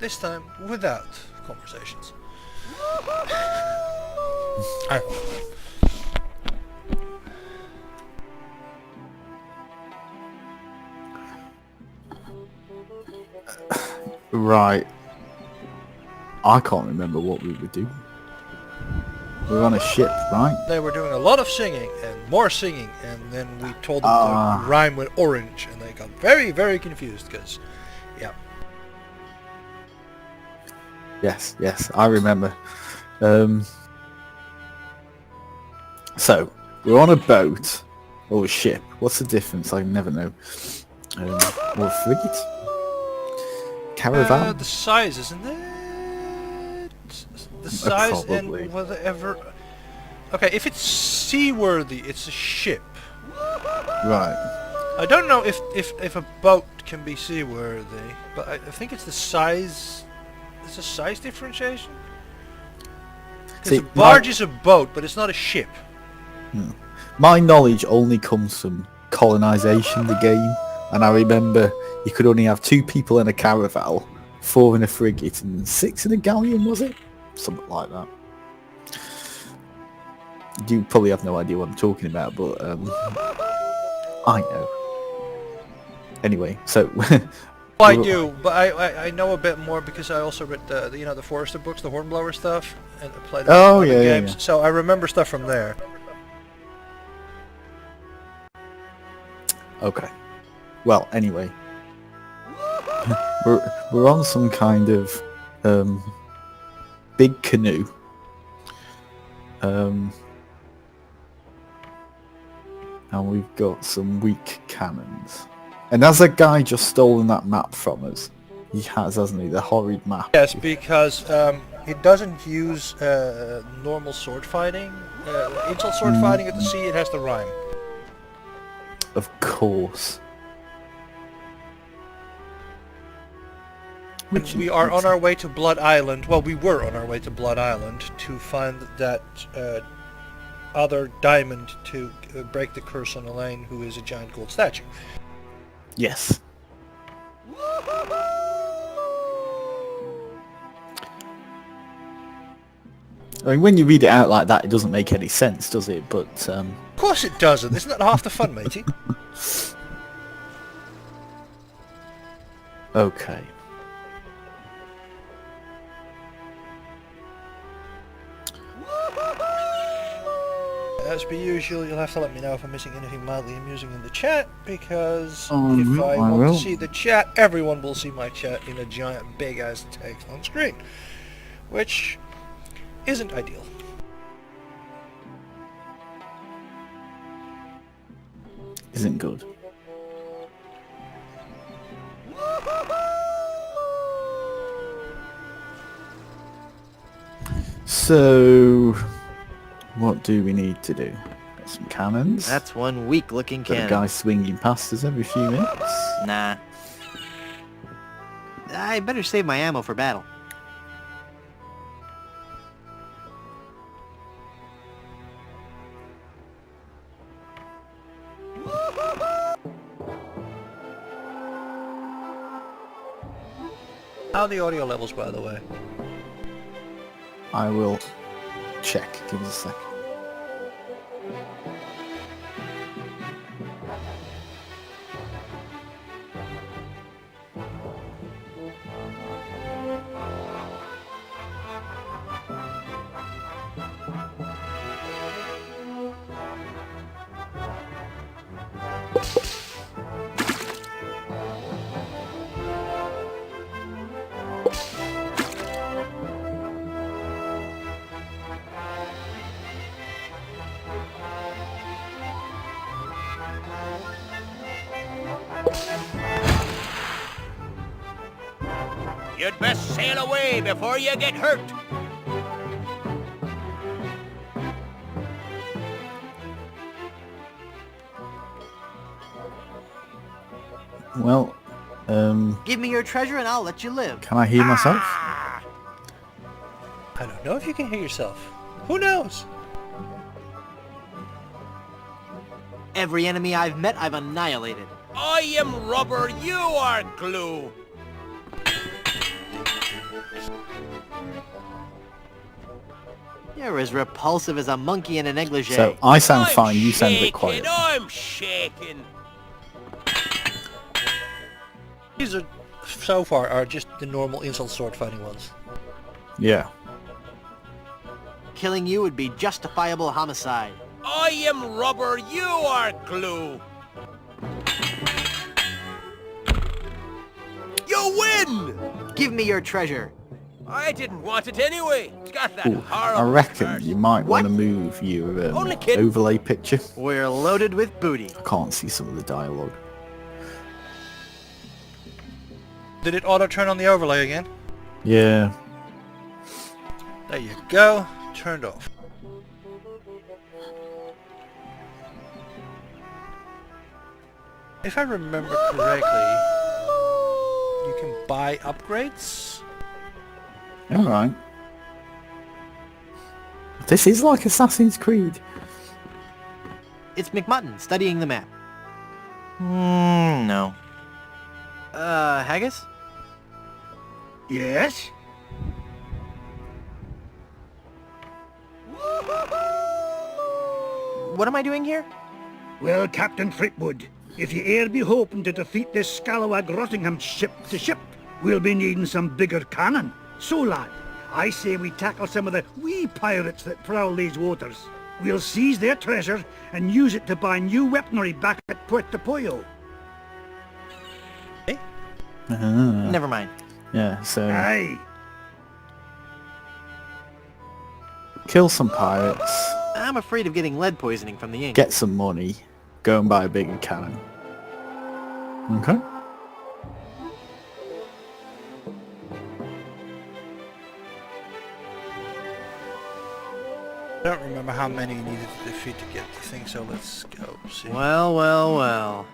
this time without conversations. I hope. Right. I can't remember what we were doing. We were on a ship, right? They were doing a lot of singing and more singing, and then we told them Ah. to rhyme with orange, and they got very, very confused because, yeah. Yes, I remember. So, we're on a boat or a ship. What's the difference? I never know. Or a frigate? Caravan? The size, isn't it? The size probably. and whatever. Okay, if it's seaworthy, it's a ship. Right. I don't know if a boat can be seaworthy, but I think it's the size. It's a size differentiation. Because See, a barge is a boat, but it's not a ship. My knowledge only comes from colonization, the game, and I remember you could only have 2 people in a caravel, 4 in a frigate, and 6 in a galleon, was it? Something like that. You probably have no idea what I'm talking about, but I know. Anyway, so Well, I do, but I know a bit more because I also read the the Forrester books, the Hornblower stuff, and played Oh, other yeah, games. yeah. So I remember stuff from there. Okay. Well, anyway, we're on some kind of big canoe. And we've got some weak cannons. And has a guy just stolen that map from us? He has, hasn't he? The horrid map. Yes, because it doesn't use normal sword fighting. Insult sword fighting at the sea, it has the rhyme. Of course. And we are on our way to Blood Island. Well, we were on our way to Blood Island to find that other diamond to break the curse on Elaine, who is a giant gold statue. Yes. I mean, when you read it out like that, it doesn't make any sense, does it? But Of course it doesn't. Isn't that half the fun, matey? okay. As per usual, you'll have to let me know if I'm missing anything mildly amusing in the chat, because if I I want will. to see the chat, everyone will see my chat in a giant big-ass text on screen, which isn't ideal. Isn't good. So, what do we need to do? Got some cannons. That's one weak-looking Got a cannon. guy swinging past us every few minutes. Nah. I better save my ammo for battle. How are the audio levels, by the way? I will check. Give us a second. You'd best sail away before you get hurt. Well, Give me your treasure and I'll let you live. can I hear myself? I don't know if you can hear yourself. Who knows? Every enemy I've met, I've annihilated. I am rubber, you are glue. You're as repulsive as a monkey in a negligee. So I sound I'm fine, you sound a bit shaking, quiet. I'm shaking. These are, so far, are just the normal insult sword fighting ones. Yeah. Killing you would be justifiable homicide. I am rubber, you are glue. You win! Give me your treasure. I didn't want it anyway. It's got that Ooh, horrible I reckon curse. you might want What? to move your Only kidding. overlay picture. We're loaded with booty. I can't see some of the dialogue. Did it auto turn on the overlay again? Yeah. There you go. Turned off. If I remember correctly, you can buy upgrades? Alright. This is like Assassin's Creed. It's McMutton studying the map. No. Haggis? Yes? What am I doing here? Well, Captain Threepwood, if you e'er be hoping to defeat this scalawag Rottingham ship to ship, we'll be needing some bigger cannon. So, lad, I say we tackle some of the wee pirates that prowl these waters. We'll seize their treasure and use it to buy new weaponry back at Puerto Pollo. Never mind. Yeah, so Aye. kill some pirates, I'm afraid of getting lead poisoning from the ink. get some money, go and buy a bigger cannon. Okay. I don't remember how many you needed to defeat to get the thing, so let's go see. Well, well, well.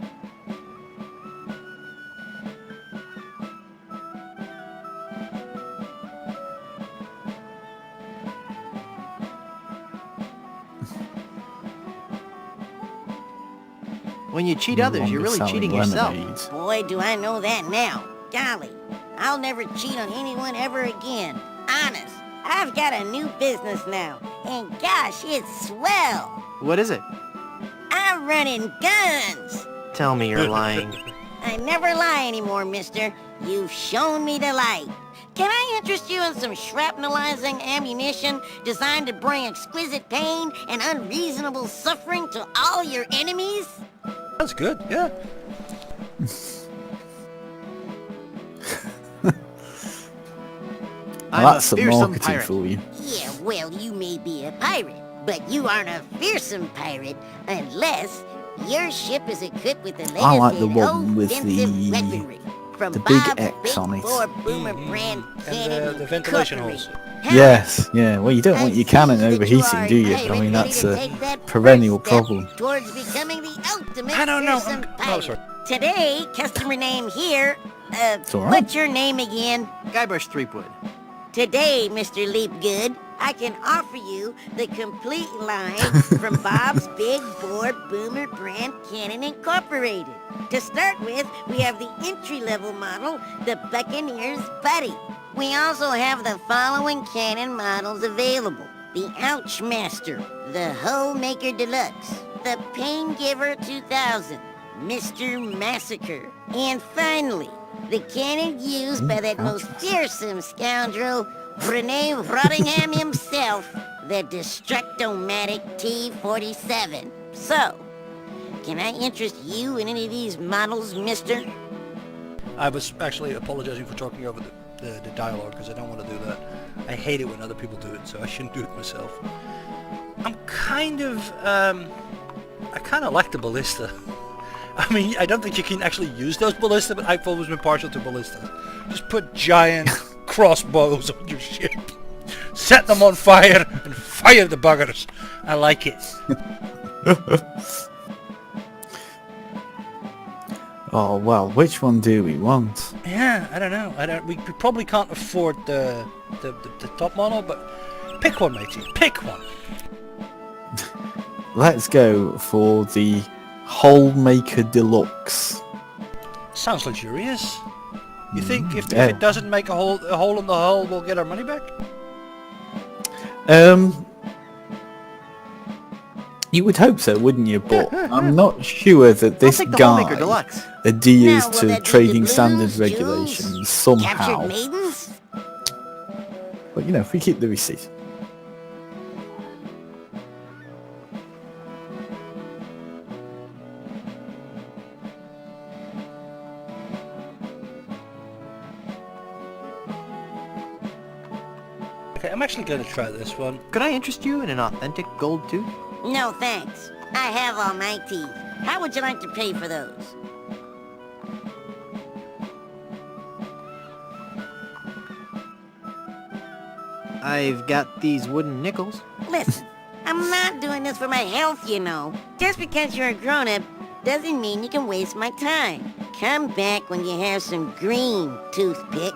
When you cheat others, you're really cheating yourself. Boy, do I know that now. Golly, I'll never cheat on anyone ever again. Honest, I've got a new business now, and gosh, it's swell. What is it? I'm running guns. Tell me you're lying. I never lie anymore, mister. You've shown me the light. Can I interest you in some shrapnelizing ammunition designed to bring exquisite pain and unreasonable suffering to all your enemies? That's good, yeah. I'm Well, that's a some fearsome marketing pirate. for you. Yeah, well, you may be a pirate, but you aren't a fearsome pirate unless your ship is equipped with the latest I like the in one with offensive the- weaponry. From the big Bob's X Big on it. Bore Boomer brand And cannon the ventilation Incorporated. holes. Hell, Yes, yeah. Well, you don't want I your see cannon that overheating, are do you? pirate, I mean, ready that's to a take that perennial first step problem. Towards becoming the ultimate I don't know. fearsome Oh, pirate. sorry. Today, customer name here. all right. What's your name again? Guybrush Threepwood. Today, Mr. Leapgood, I can offer you the complete line from Bob's Big Bore Boomer Brand Cannon Incorporated. To start with, we have the entry-level model, the Buccaneer's Buddy. We also have the following cannon models available. The Ouch Master, the Hole Maker Deluxe, the Pain Giver 2000, Mr. Massacre, and finally, the cannon used by that most fearsome scoundrel, Rene Rottingham himself, the Destructomatic T-47. So, can I interest you in any of these models, mister? I was actually apologizing for talking over the dialogue because I don't want to do that. I hate it when other people do it, so I shouldn't do it myself. I'm kind of, I kind of like the ballista. I mean, I don't think you can actually use those ballista, but I've always been partial to ballistas. Just put giant crossbows on your ship, set them on fire, and fire the buggers. I like it. Oh well, which one do we want? Yeah, I don't know. We probably can't afford the top model, but pick one, matey. Pick one. Let's go for the Hole Maker Deluxe. Sounds luxurious. You think if Yeah. it doesn't make a hole in the hull, we'll get our money back? You would hope so, wouldn't you? But I'm not sure that this I'll take the guy Homemaker Deluxe. adheres Now, will to that be trading the standards blues, regulations jewels, somehow. Captured maidens? But you know, if we keep the receipt. Okay, I'm actually going to try this one. Could I interest you in an authentic gold tooth? No, thanks. I have all my teeth. How would you like to pay for those? I've got these wooden nickels. Listen, I'm not doing this for my health, you know. Just because you're a grown-up doesn't mean you can waste my time. Come back when you have some green toothpick.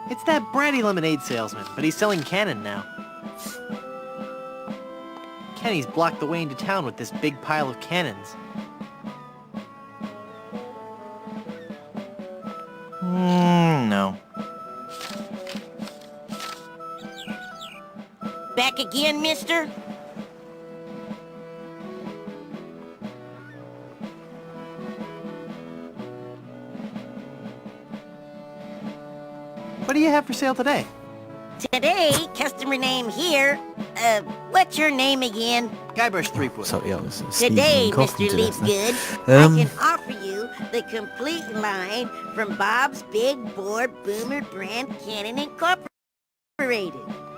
It's that brandy lemonade salesman, but he's selling cannon now. Kenny's blocked the way into town with this big pile of cannons. No. Back again, mister? What do you have for sale today? Today, customer name here. What's your name again? Guybrush Threepwood. Sorry, I was Today, sneezing and coughing Mr. to death there. Leafgood, Um, I can offer you the complete line from Bob's Big Bore Boomer Brand Cannon Incorporated.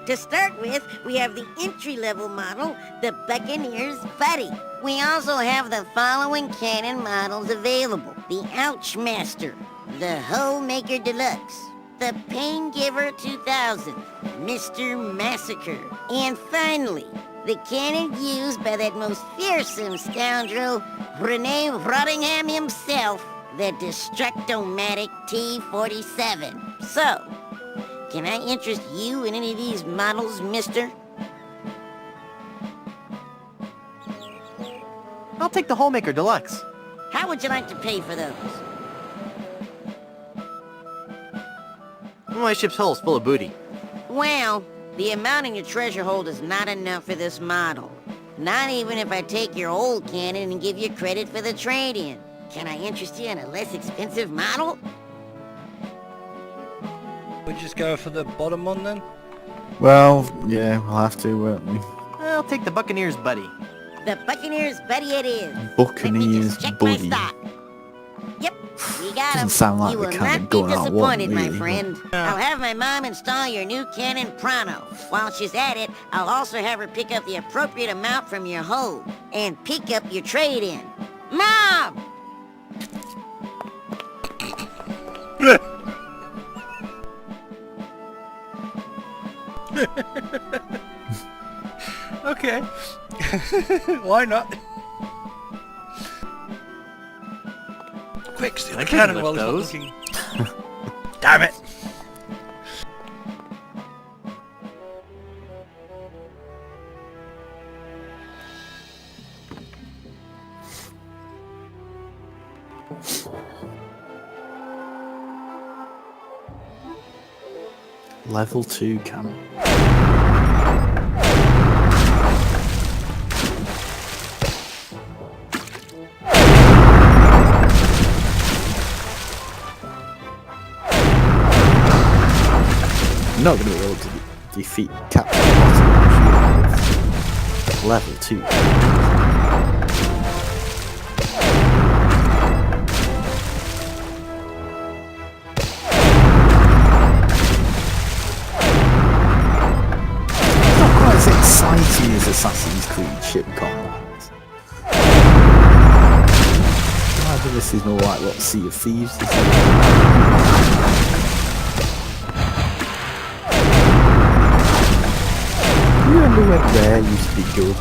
To start with, we have the entry-level model, the Buccaneer's Buddy. We also have the following cannon models available. The Ouchmaster, the Homemaker Deluxe, the Pain Giver 2000, Mr. Massacre, and finally, the cannon used by that most fearsome scoundrel, Rene Rottingham himself, the Destructomatic T-47. So, can I interest you in any of these models, mister? I'll take the Homemaker Deluxe. How would you like to pay for those? My ship's hull's full of booty. Well, the amount in your treasure hold is not enough for this model. Not even if I take your old cannon and give you credit for the trade-in. Can I interest you in a less expensive model? We just go for the bottom one then? well, yeah, we'll have to, won't we? I'll take the Buccaneer's Buddy. The Buccaneer's Buddy it is. Buccaneers Check Buddy. my stock. Yep, we got him. Doesn't sound like you the will kind of not be going out one, disappointed, really, my friend. No. I'll have my mom install your new cannon pronto. While she's at it, I'll also have her pick up the appropriate amount from your hold and pick up your trade-in. Mom! Okay. Why not? Quick, steal I the can cannon lift while he's not those. looking. Damn it! Level 2 cannon. I'm not going to be able to defeat Captain Bottom. Level 2. Not quite as exciting as Assassin's Creed ship combat. Either this is more like what Sea of Thieves is. You remember when Rare used to be good?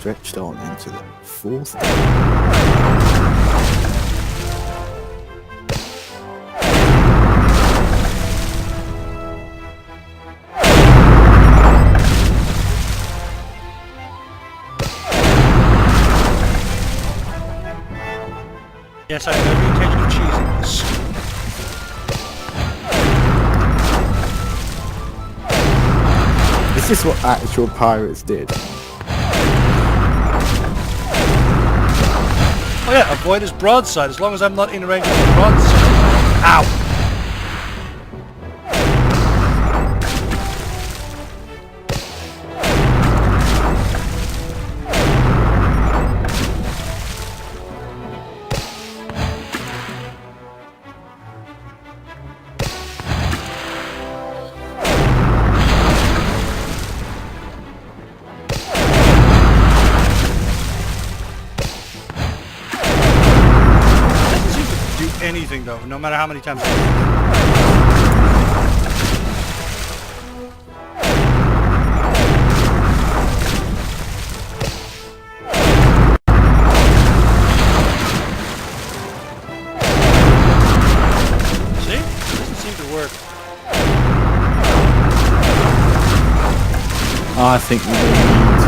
stretched on into the 4th day. Yes, I have every intention of cheesing this. Is this what actual pirates did? Oh yeah, avoid his broadside as long as I'm not in range of his broadside. Ow! Anything though, no matter how many times. See? Doesn't seem to work. I think we need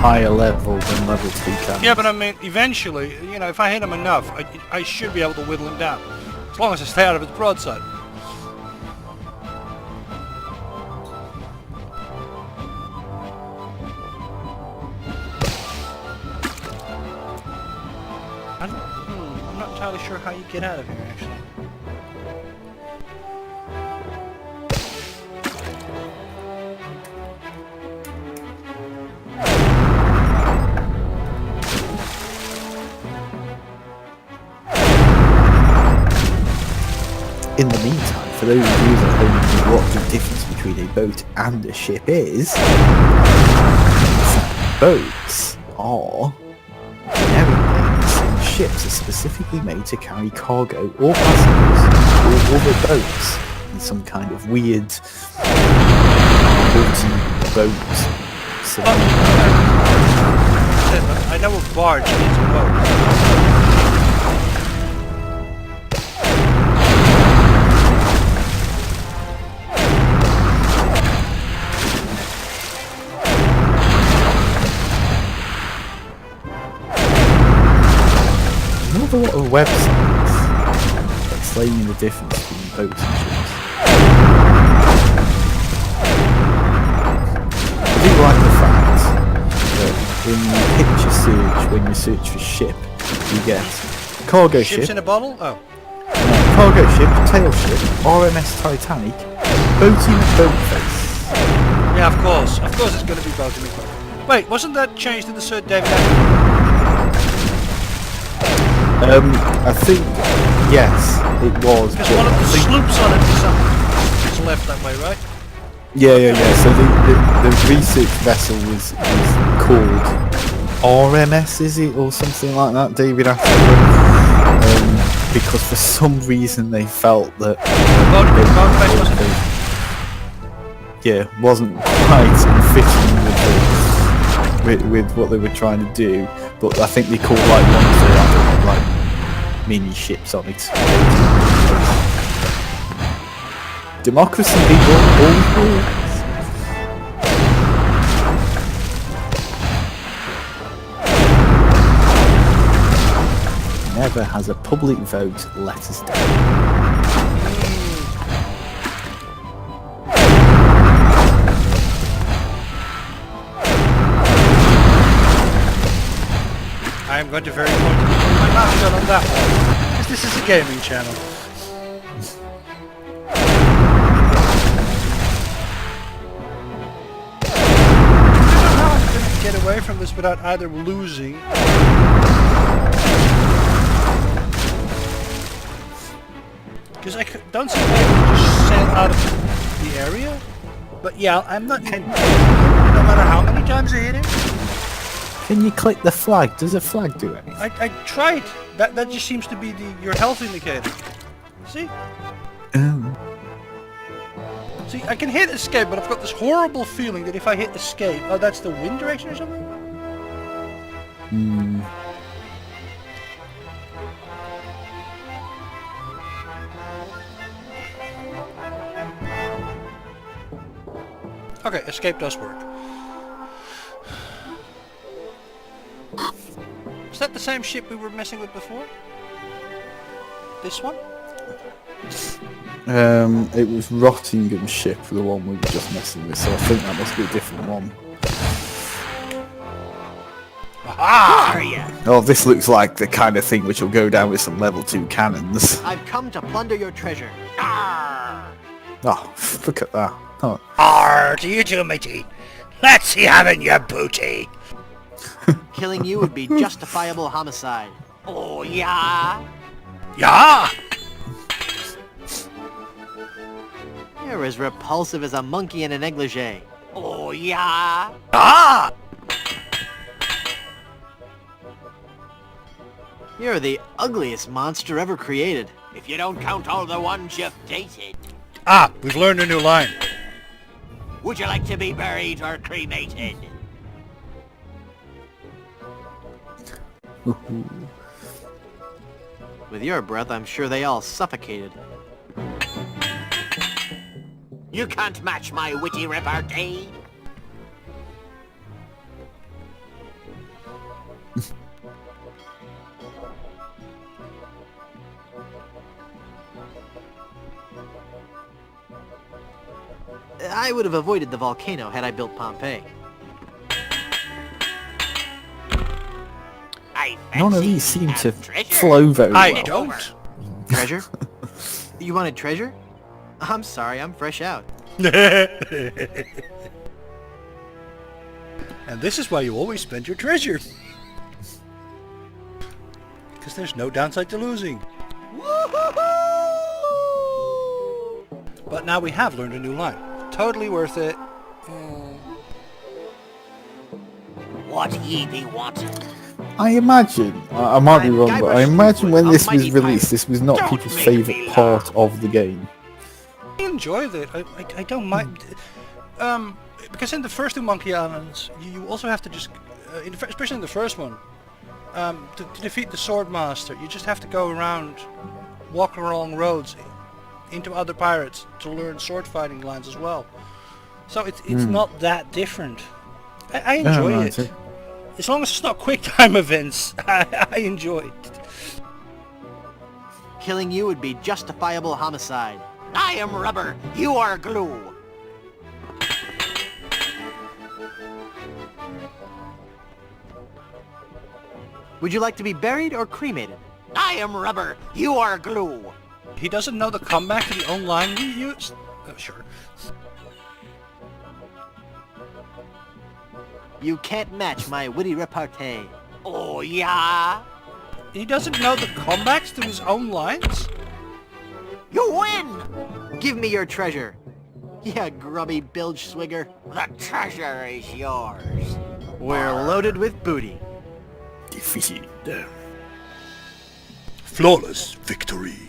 higher level than level 2 cannons. Yeah, but I mean, eventually, you know, if I hit him enough, I should be able to whittle him down. As long as I stay out of his broadside. I'm not entirely sure how you get out of here, actually. In the meantime, for those of you that don't know what the difference between a boat and a ship is, boats are generic names and ships are specifically made to carry cargo or passengers or other boats in some kind of weird multi-boat scenario. I know a barge needs a boat. A lot of websites explaining the difference between boats and ships. I do like the fact that in the picture search, when you search for ship, you get cargo Ships ship, in a bottle? Oh. cargo ship, tail ship, RMS Titanic, boating boat face. Yeah, of course. Of course it's going to be boating me. Wait, wasn't that changed in the Sir David Attenborough? I think, yes, it was. Because but one of I the think- sloops on it is left that way, right? Yeah. So the research vessel was called RMS, is it, or something like that, David Attenborough? Because for some reason they felt that wasn't quite fitting with what they were trying to do. But I think they called like one of the like mini ships on it. Democracy, people, always. Never has a public vote let us down. I am going to very pointedly put my mouth shut on that one, because this is a gaming channel. I don't know how I'm going to get away from this without either losing. Because I don't seem to be able to just sail out of the area. But yeah, I'm not no matter how many times I hit him. Can you click the flag? Does a flag do anything? I tried. That just seems to be your health indicator. See? See, I can hit escape, but I've got this horrible feeling that if I hit escape... Oh, that's the wind direction or something? Okay, escape does work. Is that the same ship we were messing with before? This one? It was Rottingham's ship, the one we were just messing with, so I think that must be a different one. Are ya? Oh, this looks like the kind of thing which will go down with some level 2 cannons. I've come to plunder your treasure. Arr! Oh, look at that. Oh, Arr to you too, matey. Let's see having your booty. Killing you would be justifiable homicide. Oh, yeah? Yeah! You're as repulsive as a monkey in a negligee. Oh, yeah? Ah! You're the ugliest monster ever created. If you don't count all the ones you've dated. Ah, we've learned a new line. Would you like to be buried or cremated? With your breath, I'm sure they all suffocated. You can't match my witty repartee. I would have avoided the volcano had I built Pompeii. I none of fancy these seem have to treasure. flow very I well. don't. Treasure? You wanted treasure? I'm sorry, I'm fresh out. And this is why you always spend your treasure. Because there's no downside to losing. But now we have learned a new line. Totally worth it. What ye be wanting? I imagine, I might be wrong, but I imagine when this was released, this was not Don't people's make me favourite laugh. part of the game. I enjoy it. I don't mind. Because in the first two Monkey Islands, you also have to just, especially in the first one, to defeat the Sword Master, you just have to go around, walk along roads into other pirates to learn sword fighting lines as well. So it's not that different. I enjoy no, it. As long as it's not quick time events, I enjoy it. Killing you would be justifiable homicide. I am rubber, you are glue. Would you like to be buried or cremated? I am rubber, you are glue. He doesn't know the comeback to the own line he used? Sure. You can't match my witty repartee. Oh, yeah? He doesn't know the comebacks to his own lines? You win! Give me your treasure. Yeah, grubby bilge swigger. The treasure is yours. We're loaded with booty. Defeated. Flawless victory.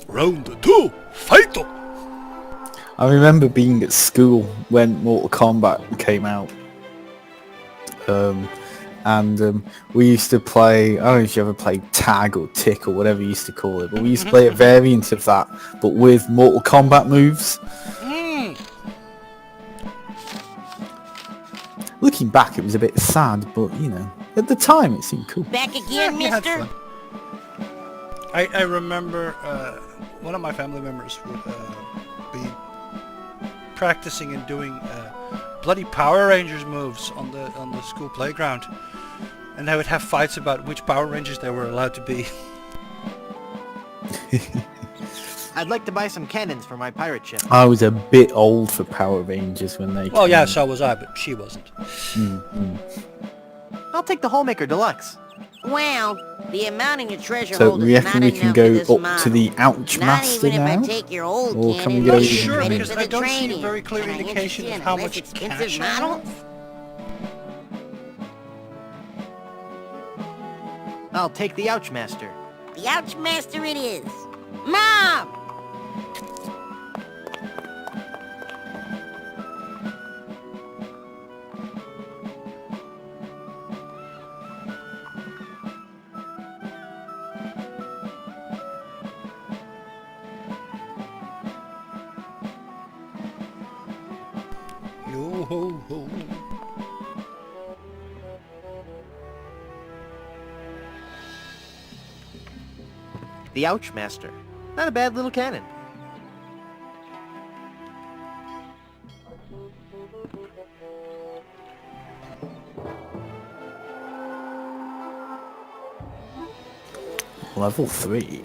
Round 2, fight! I remember being at school when Mortal Kombat came out. We used to play, I don't know if you ever played tag or tick or whatever you used to call it, but we used to play a variant of that, but with Mortal Kombat moves. Looking back, it was a bit sad, but, you know, at the time it seemed cool. Back again, You had mister? fun. I remember one of my family members would be practicing and doing bloody Power Rangers moves on the school playground, and they would have fights about which Power Rangers they were allowed to be. I'd like to buy some cannons for my pirate ship. I was a bit old for Power Rangers when they Well, came yeah, out. so was I, but she wasn't. I'll take the Homemaker Deluxe. Well, the amount in your treasure So hold we is reckon not we can enough go for this up model. to the Ouch Not Master even if I now? take your old Or can cannon we go and even use Sure, it because for the I don't see a training. very clear Can I indication interest you of in how less much expensive cash I have. models? I'll take the Ouch Master. The Ouch Master it is. Mom! ho, ho. The Ouchmaster. Not a bad little cannon. Level 3.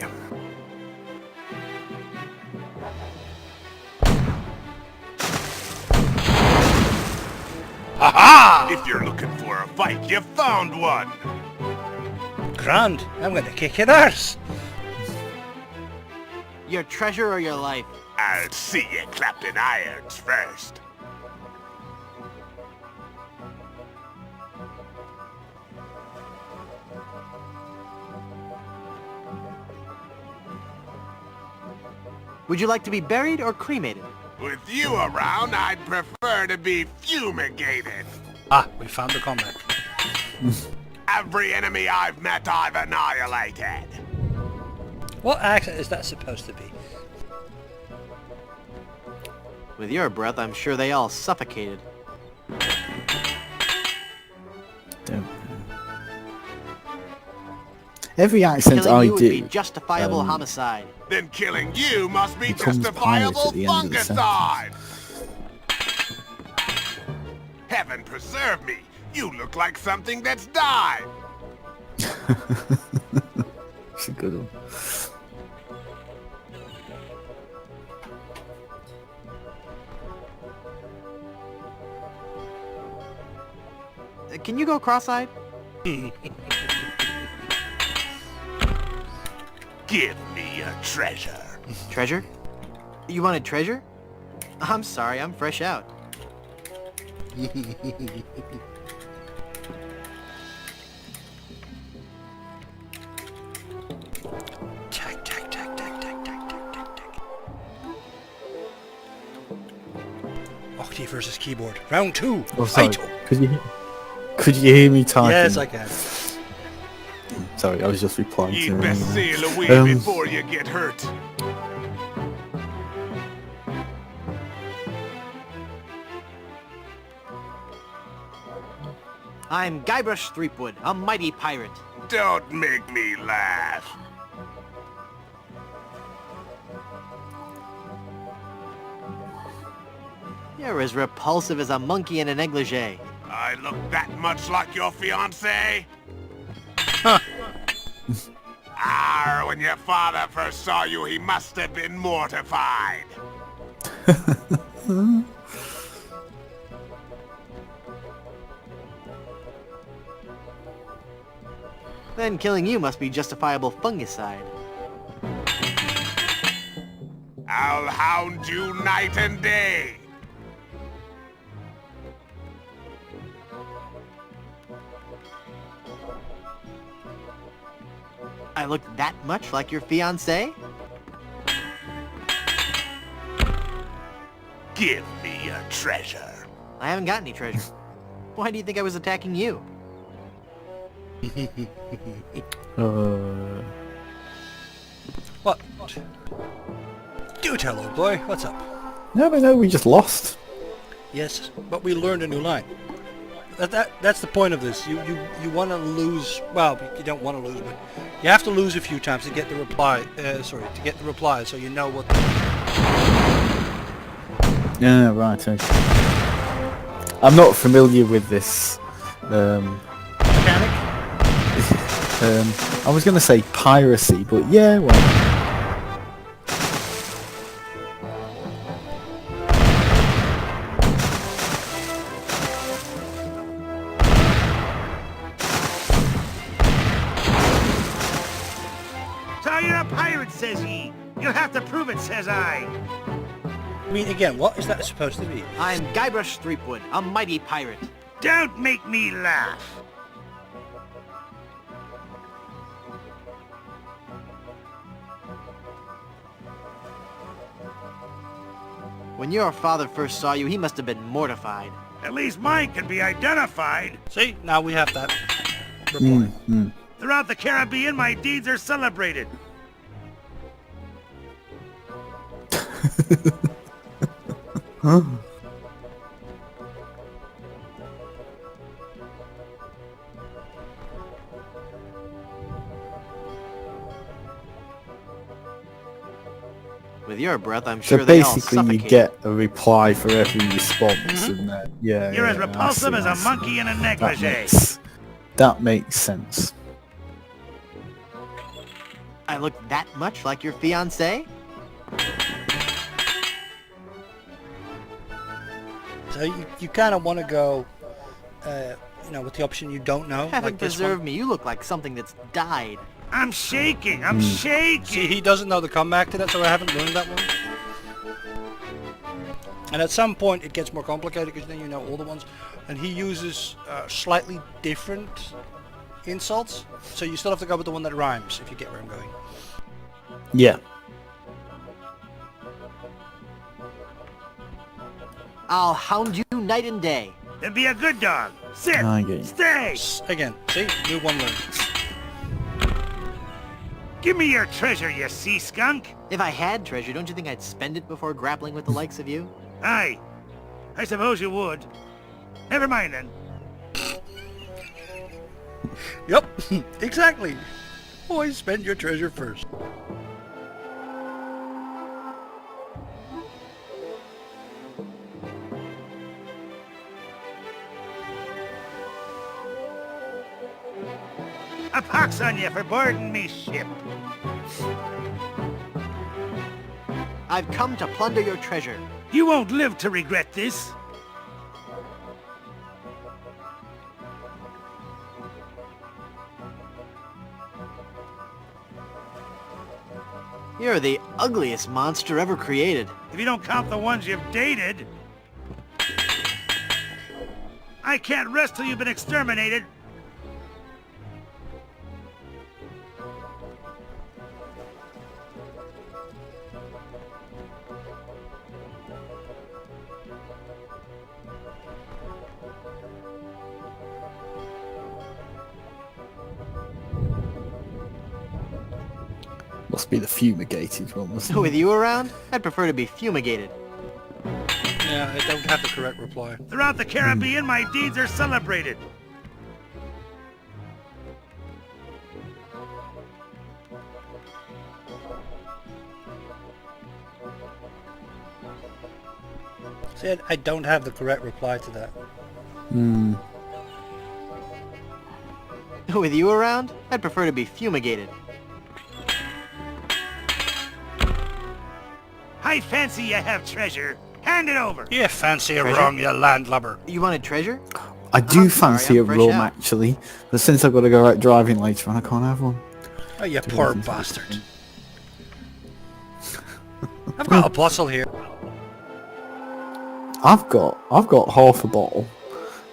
If you're looking for a fight, you found one. Grand, I'm gonna kick your arse. Your treasure or your life? I'll see you clapped in irons first. Would you like to be buried or cremated? With you around, I'd prefer to be fumigated. Ah, we found the combat. Every enemy I've met, I've annihilated. What accent is that supposed to be? With your breath, I'm sure they all suffocated. Don't. Every accent Killing I you would be do justifiable homicide. Then killing you must be Becomes justifiable pious at the end of the fungicide. Heaven preserve me. You look like something that's died. It's a good one. Can you go cross-eyed? Give me a treasure. Treasure? You wanted treasure? I'm sorry, I'm fresh out. Tack, tack, tack, tack, tack, tack, tack, tack, tack. Octi versus keyboard. Round 2. Oh, sorry. Fight. Could you hear me typing? Yes, I can. Sorry, I was just replying to You'd him. best sail away before you get hurt. I'm Guybrush Threepwood, a mighty pirate. Don't make me laugh. You're as repulsive as a monkey in a negligee. I look that much like your fiancé? When your father first saw you, he must have been mortified. Then killing you must be justifiable fungicide. I'll hound you night and day. I look that much like your fiancé? Give me a treasure. I haven't got any treasure. Why do you think I was attacking you? What? Do tell, old boy. What's up? No, we just lost. Yes, but we learned a new line. That's the point of this. You want to lose. Well, you don't want to lose, but you have to lose a few times to get the reply. To get the reply, so you know what. Yeah, right. Okay. I'm not familiar with this. Mechanic? I was going to say piracy, but yeah, well. So you're a pirate, says he. You'll have to prove it, says I. I mean, again, what is that supposed to be? I'm Guybrush Threepwood, a mighty pirate. Don't make me laugh. When your father first saw you, he must have been mortified. At least mine can be identified. See, now we have that reply. Throughout the Caribbean, my deeds are celebrated. With your breath, I'm So sure they all basically, you suffocate. get a reply for every response, and then yeah. You're as yeah, I repulsive see, as I a see. monkey in a That negligee. makes sense. I look that much like your fiancé? So you kind of want to go, with the option you don't know, Heaven like this preserve one. me, you look like something that's died. I'm shaking. I'm shaking. See, he doesn't know the comeback to that, so I haven't learned that one. And at some point it gets more complicated because then you know all the ones. And he uses slightly different insults, so you still have to go with the one that rhymes, if you get where I'm going. Yeah. I'll hound you night and day. Then be a good dog. Sit. I get you. Stay. Again, see? New one learned. Give me your treasure, you sea skunk. If I had treasure, don't you think I'd spend it before grappling with the likes of you? Aye. I suppose you would. Never mind then. Yep, exactly. Always spend your treasure first. A pox on you for boarding me ship. I've come to plunder your treasure. You won't live to regret this. You're the ugliest monster ever created. If you don't count the ones you've dated. I can't rest till you've been exterminated. Must be the fumigated one, mustn't With it? you around, I'd prefer to be fumigated. Yeah, I don't have the correct reply. Throughout the Caribbean, my deeds are celebrated. See, I don't have the correct reply to that. Hmm. With you around, I'd prefer to be fumigated. I fancy you have treasure. Hand it over. You fancy a Treasure? rum, you landlubber. You wanted treasure? I do I'm sorry, fancy I'm a fresh rum, out. actually, but since I've got to go out driving later on, I can't have one. Oh, you poor bastard. I've got a bottle here. I've got half a bottle,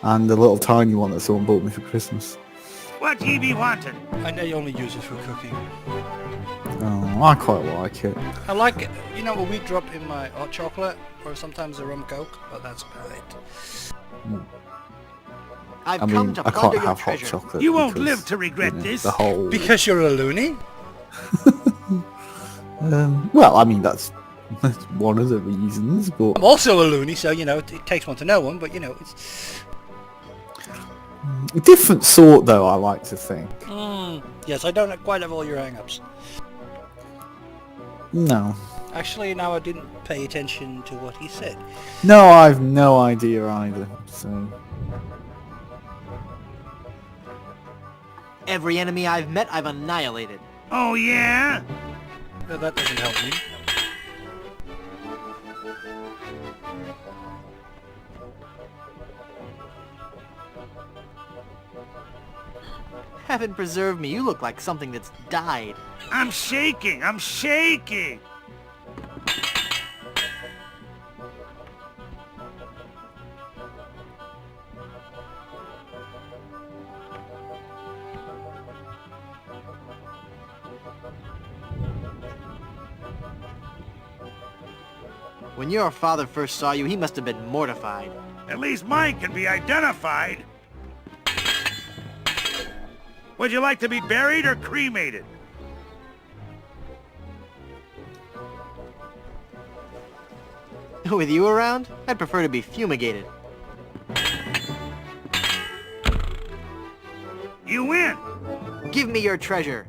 and a little tiny one that someone bought me for Christmas. What ye be wanting? I know you only use it for cooking. Oh, I quite like it. I like it. You know, a wheat drop in my hot chocolate, or sometimes a rum coke, but that's about it. I've I come mean, to I plunder can't your have hot treasure. chocolate. You won't because, live to regret this. The whole. Because you're a loony? Well, I mean that's one of the reasons, but I'm also a loony, so, you know, it takes one to know one, but, you know, it's... a different sort, though. I like to think. Yes, I don't quite have all your hang-ups. No, Actually, now I didn't pay attention to what he said. no, I've no idea either. So Every enemy I've met, I've annihilated. Oh, yeah? Well, that doesn't help me. Heaven preserve me, you look like something that's died. I'm shaking. I'm shaking. When your father first saw you, he must have been mortified. At least mine can be identified. Would you like to be buried or cremated? With you around, I'd prefer to be fumigated. You win. Give me your treasure.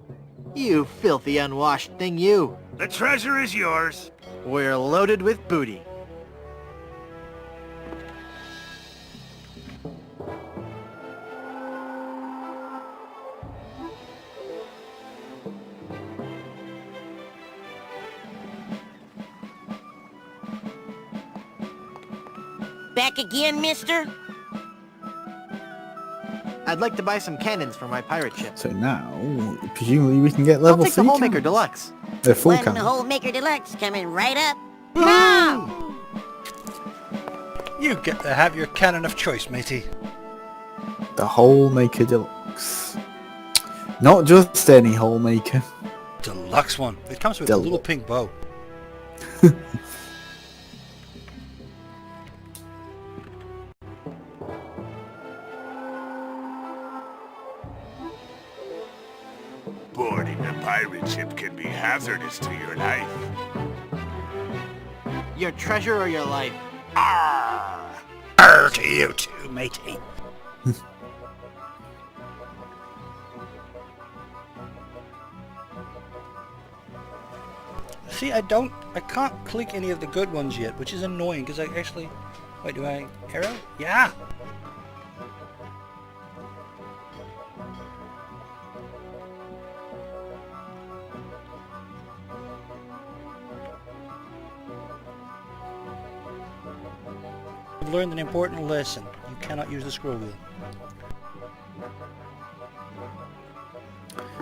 You filthy unwashed thing, you. The treasure is yours. We're loaded with booty. Back again, mister? I'd like to buy some cannons for my pirate ship. So now, presumably we can get I'll level take the 3 Holemaker cannons. Deluxe. They're full One cannons. whole Maker Deluxe coming right up. Now! You get to have your cannon of choice, matey. The Holemaker Deluxe. Not just any Holemaker. Deluxe one. It comes with a little pink bow. Boarding a pirate ship can be hazardous to your life. Your treasure or your life? Arr! Arr to you too, matey. See, I can't click any of the good ones yet, which is annoying, because I actually... Wait, do I... Arrow? Yeah! I've learned an important lesson. You cannot use the scroll wheel.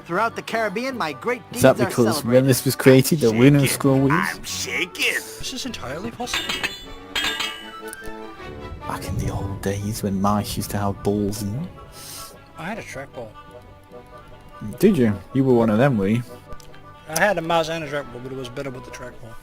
Throughout the Caribbean, my great Is deeds that are because when celebrated. this was created, there were no Shaking. scroll wheels? I'm shaking. This is entirely possible. Back in the old days when mice used to have balls in them. I had a trackball. Did you? You were one of them, were you? I had a mouse and a trackball, but it was better with the trackball.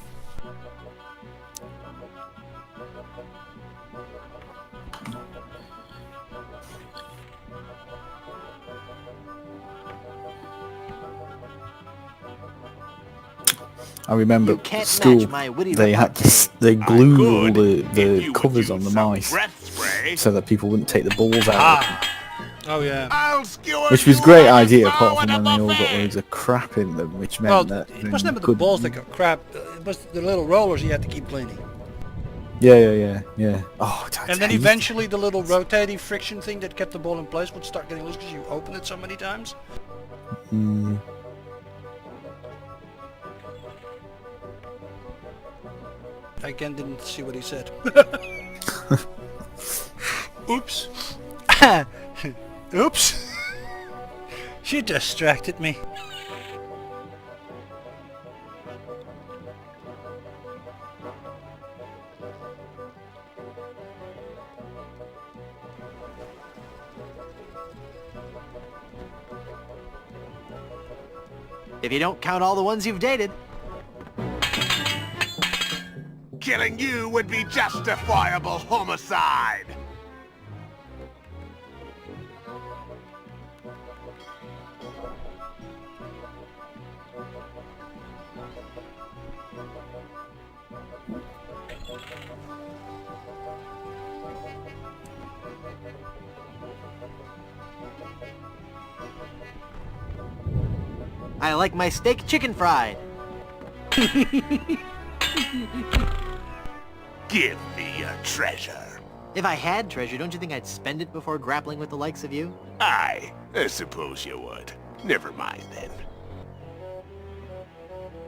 I remember You at can't school match my witty they had to, repartee. they glued all Good. If the you would covers use on the some mice breath spray, so that people wouldn't take the balls out. Ah! Oh yeah. I'll skewer Which was a you great like idea, a apart bow from at a when they all got buffet. loads of crap in them, which meant Well, that it then wasn't you even the couldn't- balls that got crap. It was the little rollers you had to keep cleaning. Yeah. Oh, And then eventually the little rotating friction thing that kept the ball in place would start getting loose because you opened it so many times. Mm, I again didn't see what he said. Oops. Oops. She distracted me. If you don't count all the ones you've dated. Killing you would be justifiable homicide. I like my steak chicken fried. Give me your treasure. If I had treasure, don't you think I'd spend it before grappling with the likes of you? I suppose you would. Never mind then.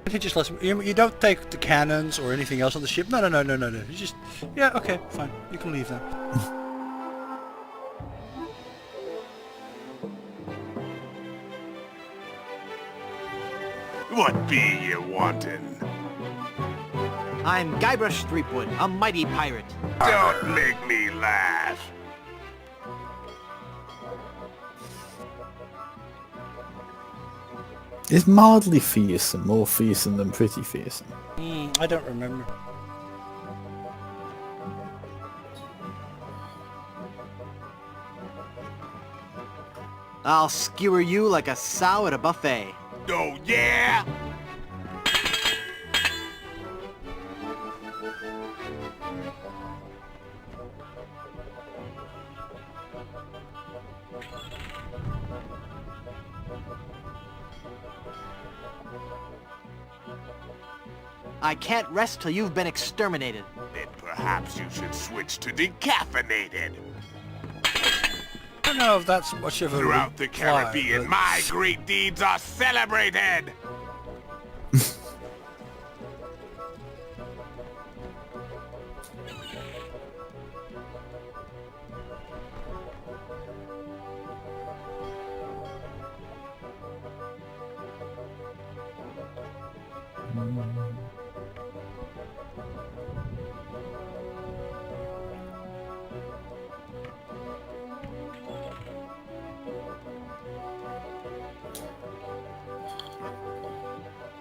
If you just listen, you don't take the cannons or anything else on the ship. No. You just, yeah, okay, fine. You can leave now. What be you wanting? I'm Guybrush Threepwood, a mighty pirate. Don't make me laugh. is mildly fearsome more fearsome than pretty fearsome? I don't remember. I'll skewer you like a sow at a buffet. Oh yeah? I can't rest till you've been exterminated. Then perhaps you should switch to decaffeinated. I don't know if that's much of a Throughout the reply, Caribbean, but- my great deeds are celebrated!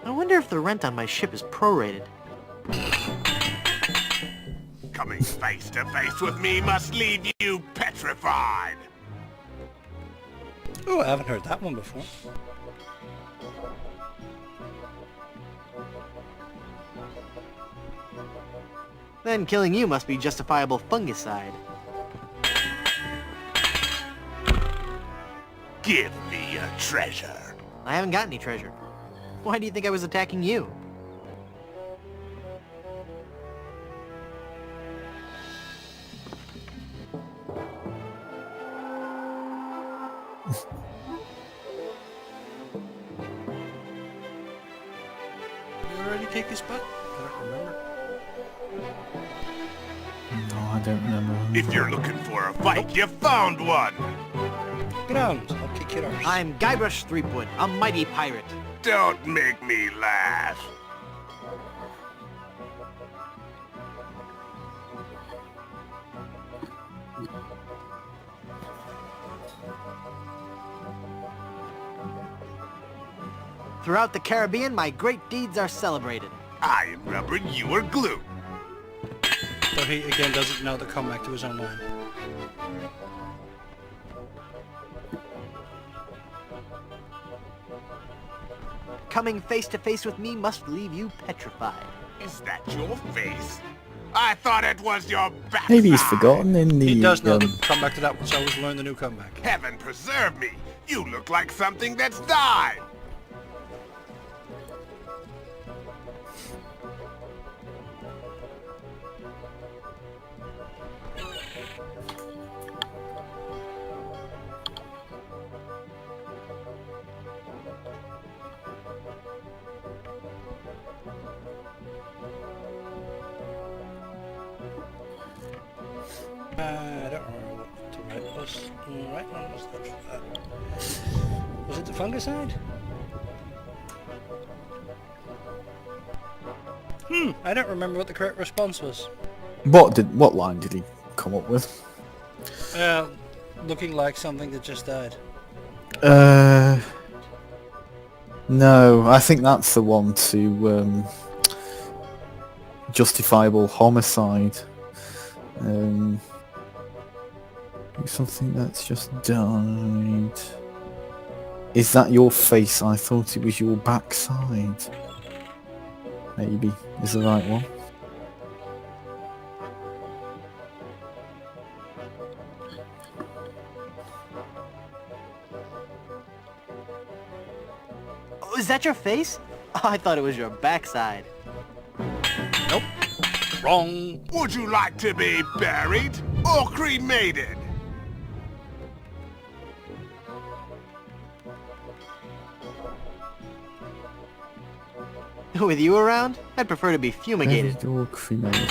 I wonder if the rent on my ship is prorated. Coming face to face with me must leave you petrified! Oh, I haven't heard that one before. Then killing you must be justifiable fungicide. Give me your treasure. I haven't got any treasure. Why do you think I was attacking you? Did you already take this butt? I don't remember. No, I don't remember. If you're looking for a fight, you found one! Get on, I'll kick your arse. I'm Guybrush Threepwood, a mighty pirate. Don't make me laugh. Throughout the Caribbean, my great deeds are celebrated. I am rubber, you are glue. So he again doesn't know the comeback to his own line. Coming face to face with me must leave you petrified. Is that your face? I thought it was your backside. Maybe he's forgotten in the... He does know the comeback to that one, so I always learn the new comeback. Heaven preserve me. You look like something that's died. I don't remember what to write. Was the right one was that? Was it the fungicide? I don't remember what the correct response was. What line did he come up with? Looking like something that just died. No, I think that's the one to justifiable homicide. Something that's just died. Is that your face? I thought it was your backside. Maybe is the right one. Oh, is that your face? Oh, I thought it was your backside. Nope. Wrong. Would you like to be buried or cremated? With you around, I'd prefer to be fumigated. Buried or cremated.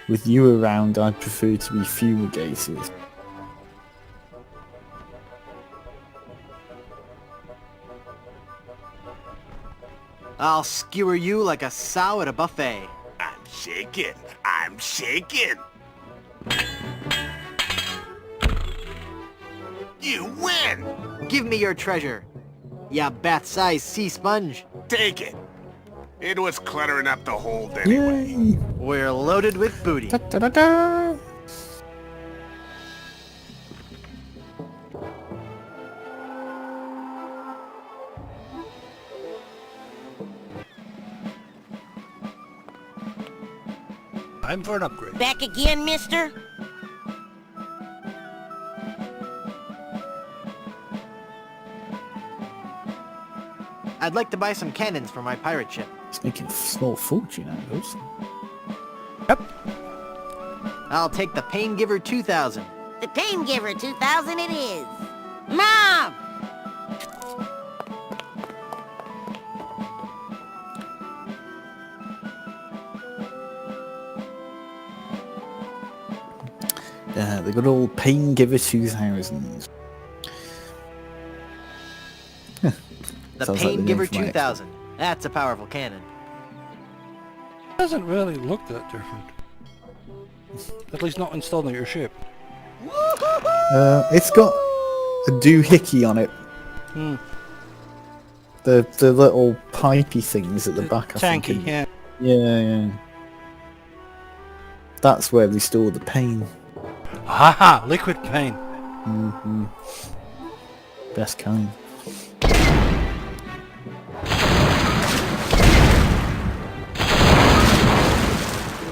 With you around, I'd prefer to be fumigated. I'll skewer you like a sow at a buffet. I'm shaking. I'm shaking. You win! Give me your treasure, ya bat-sized sea sponge. Take it. It was cluttering up the hold anyway. Yay! We're loaded with booty. Da, da, da, da. Time for an upgrade. Back again, mister? I'd like to buy some cannons for my pirate ship. He's making a small fortune out of us. Yep. I'll take the Pain Giver 2000. The Pain Giver 2000 it is. Mom! The good old Pain Giver 2000. The Sounds like Pain the Giver name for my 2000. That's a powerful cannon. Doesn't really look that different. At least not installed on your ship. It's got a doohickey on it. Hmm. The little pipey things at the back. I think. Tanky, yeah. Yeah. That's where they store the pain. Haha, liquid pain. Hmm. Best kind.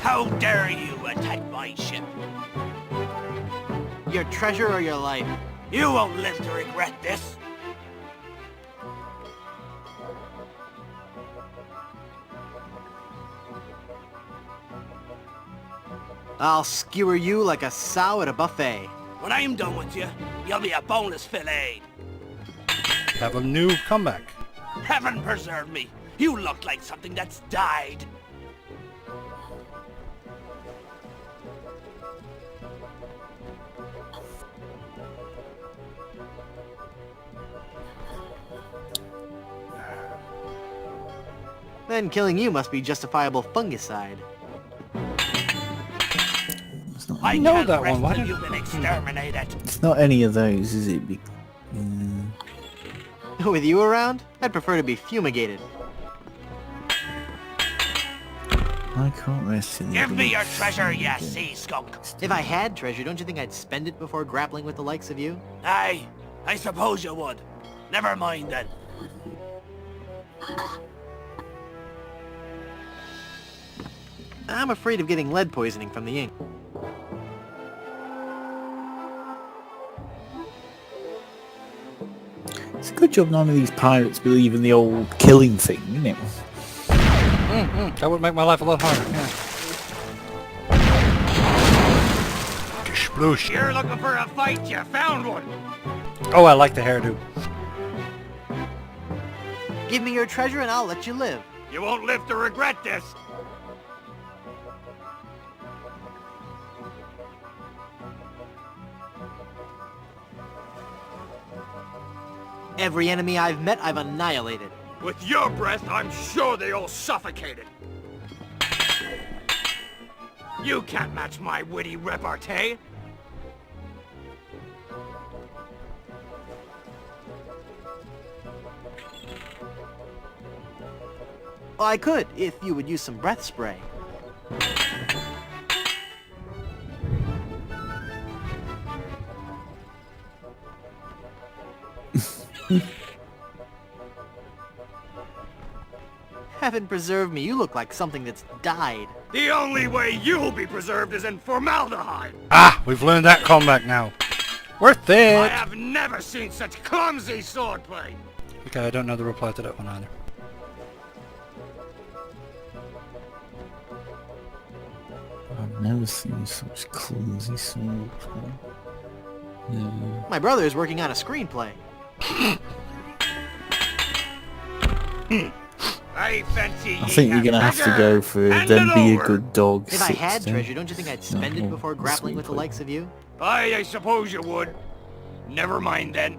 How dare you attack my ship? Your treasure or your life? You won't live to regret this. I'll skewer you like a sow at a buffet. When I'm done with you, you'll be a boneless fillet. Have a new comeback. Heaven preserve me. You look like something that's died. Then killing you must be justifiable fungicide. It's not, I know can't that rest one, why till don't- you've been exterminated. it's not any of those, is it? With you around, I'd prefer to be fumigated. I can't rest in the Give me your blood. treasure, you sea skunk. If I had treasure, don't you think I'd spend it before grappling with the likes of you? Aye, I suppose you would. Never mind then. I'm afraid of getting lead poisoning from the ink. It's a good job none of these pirates believe in the old killing thing, isn't it? That would make my life a lot harder, yeah. Sploosh. You're looking for a fight, you found one. Oh, I like the hairdo. Give me your treasure and I'll let you live. You won't live to regret this. Every enemy I've met, I've annihilated. With your breath, I'm sure they all suffocated. You can't match my witty repartee. Well, I could, if you would use some breath spray. Heaven preserve me, you look like something that's died. The only way you'll be preserved is in formaldehyde. Ah, we've learned that comeback now. Worth I it! have never seen such clumsy swordplay. Okay, I don't know the reply to that one either. I've never seen such clumsy swordplay. No. My brother is working on a screenplay. I fancy I think you're gonna have to go for then be a good dog. If I had 16. treasure, don't you think I'd spend it before grappling with the likes of you? Aye, I suppose you would. Never mind then.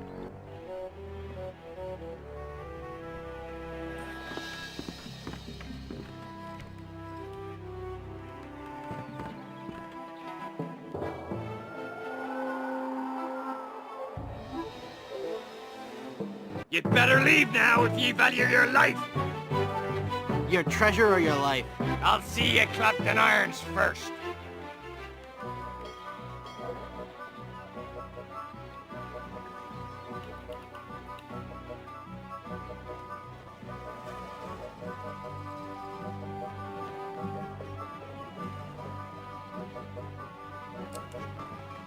You'd better leave now if ye value your life. Your treasure or your life? I'll see ye clapped in irons first.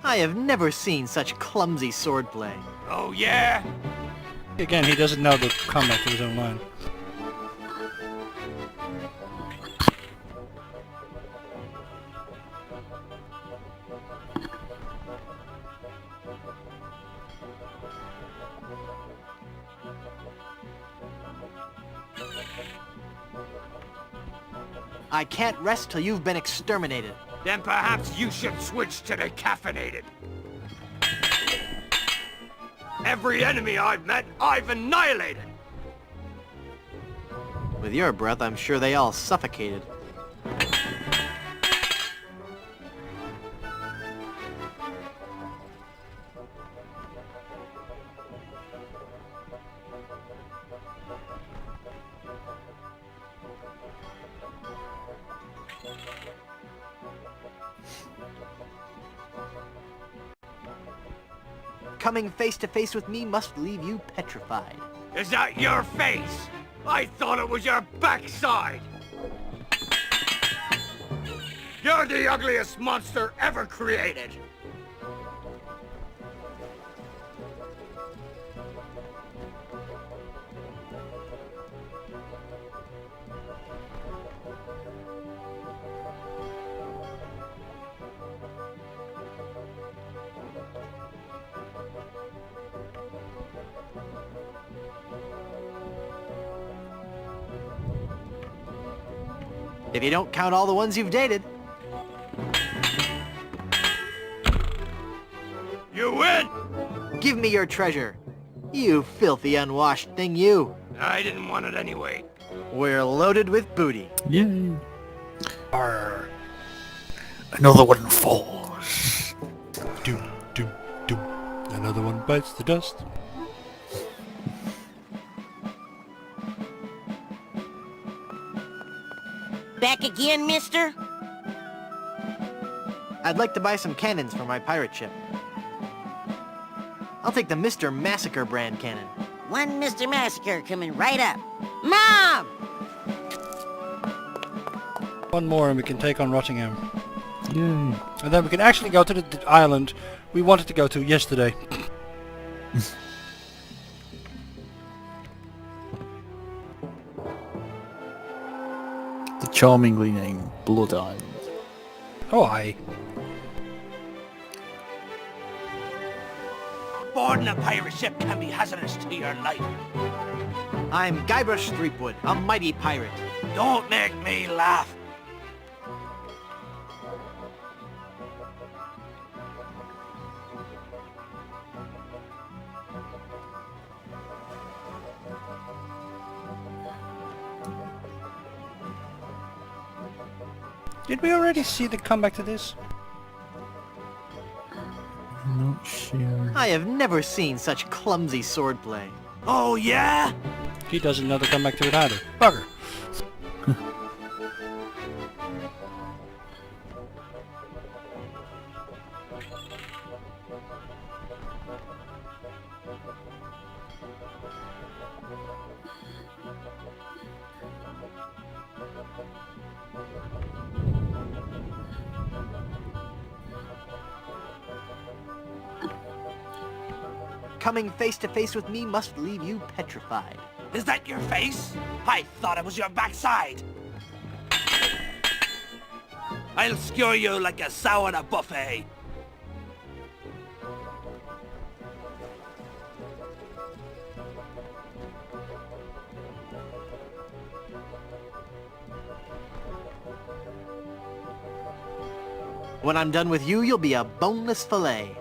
I have never seen such clumsy swordplay. Oh yeah? Again, he doesn't know the comeback to his own line. I can't rest till you've been exterminated. Then perhaps you should switch to the caffeinated. Every enemy I've met, I've annihilated. With your breath, I'm sure they all suffocated. Coming face to face with me must leave you petrified. Is that your face? I thought it was your backside. You're the ugliest monster ever created. If you don't count all the ones you've dated. You win! Give me your treasure. You filthy unwashed thing, you. I didn't want it anyway. We're loaded with booty. Yay. Arr. Another one falls. Doom, doom, doom. Another one bites the dust. Back again, mister? I'd like to buy some cannons for my pirate ship. I'll take the Mr. Massacre brand cannon. One Mr. Massacre coming right up. Mom! One more and we can take on Rottingham. Yay. And then we can actually go to the island we wanted to go to yesterday. The charmingly named Blood Island. Oh, aye. Boarding a pirate ship can be hazardous to your life. I'm Guybrush Threepwood, a mighty pirate. Don't make me laugh. Did we already see the comeback to this? Not sure. I have never seen such clumsy swordplay. Oh, yeah? He doesn't know to come back to it either. Bugger. Coming face to face with me must leave you petrified. Is that your face? I thought it was your backside. I'll skewer you like a sow at a buffet. When I'm done with you, you'll be a boneless fillet.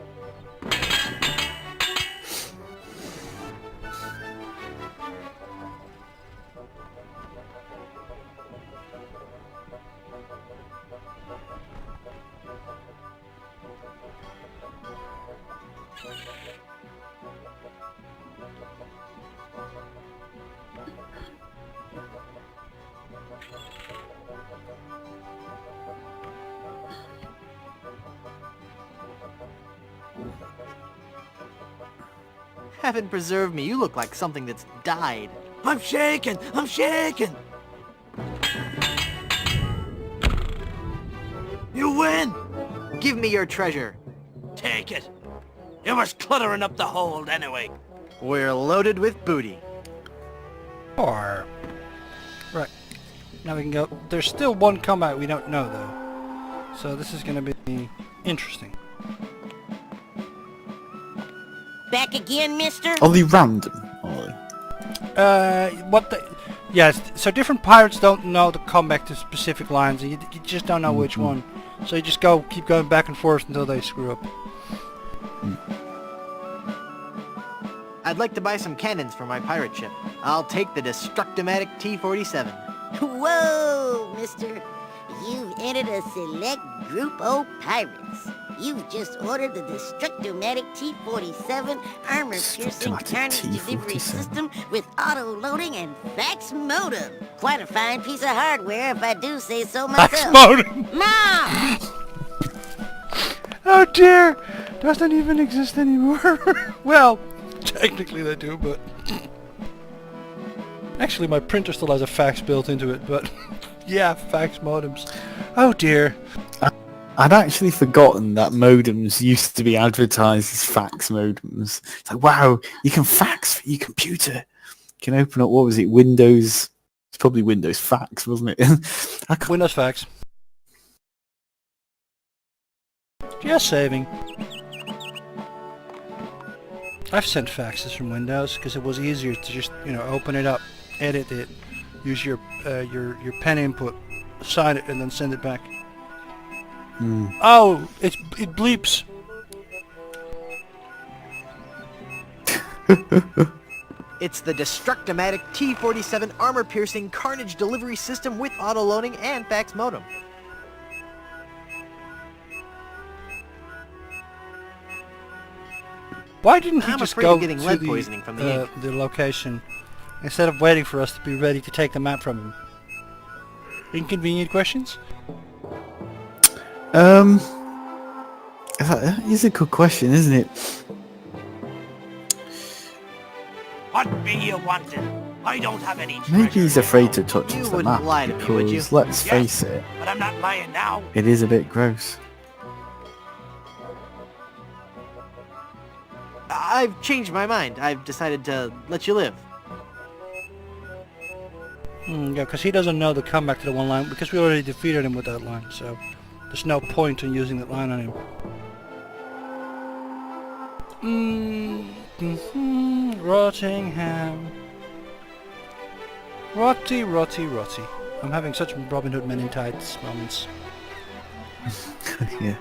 Heaven preserve me, you look like something that's died. I'm shaking! I'm shaking! You win! Give me your treasure. Take it. It was cluttering up the hold anyway. We're loaded with booty. Or... Right. Now we can go... There's still one combat we don't know, though. So this is going to be interesting. Back again, mister? Are they random? Are they? What the... Yes, so different pirates don't know to come back to specific lines, and you just don't know which one. So you just keep going back and forth until they screw up. I'd like to buy some cannons for my pirate ship. I'll take the Destructomatic T-47. Whoa, mister. You've entered a select group of pirates. You've just ordered the Destructomatic T-47 armor-piercing Destructomatic carnage delivery T-47. system with auto-loading and fax modem. Quite a fine piece of hardware, if I do say so myself. Fax modem! Mom! Oh dear! Doesn't even exist anymore. Well, technically they do, but... Actually, my printer still has a fax built into it, but... yeah, fax modems. Oh dear. I'd actually forgotten that modems used to be advertised as fax modems. It's like, wow, you can fax for your computer. You can open up, what was it, Windows... It's probably Windows Fax, wasn't it? Windows fax. Just saving. I've sent faxes from Windows because it was easier to just, open it up, edit it, use your pen input, sign it, and then send it back. Oh, it bleeps. It's the Destructomatic T-47 armor-piercing carnage delivery system with auto-loading and fax modem. Why didn't he I'm just afraid go of getting to lead poisoning from the ink. the location instead of waiting for us to be ready to take the map from him? Inconvenient questions? That is a good question, isn't it? What be you wanting? I don't have any treasure, Maybe he's you afraid know. to touch You into the wouldn't map lie to me, would you? because, let's Yes. face it, But I'm not lying now. it is a bit gross. I've changed my mind. I've decided to let you live. Yeah, because he doesn't know to come back to the one line, because we already defeated him with that line, so there's no point in using that line on him. Rottingham. Rotty. I'm having such Robin Hood Men in Tights moments. Yeah.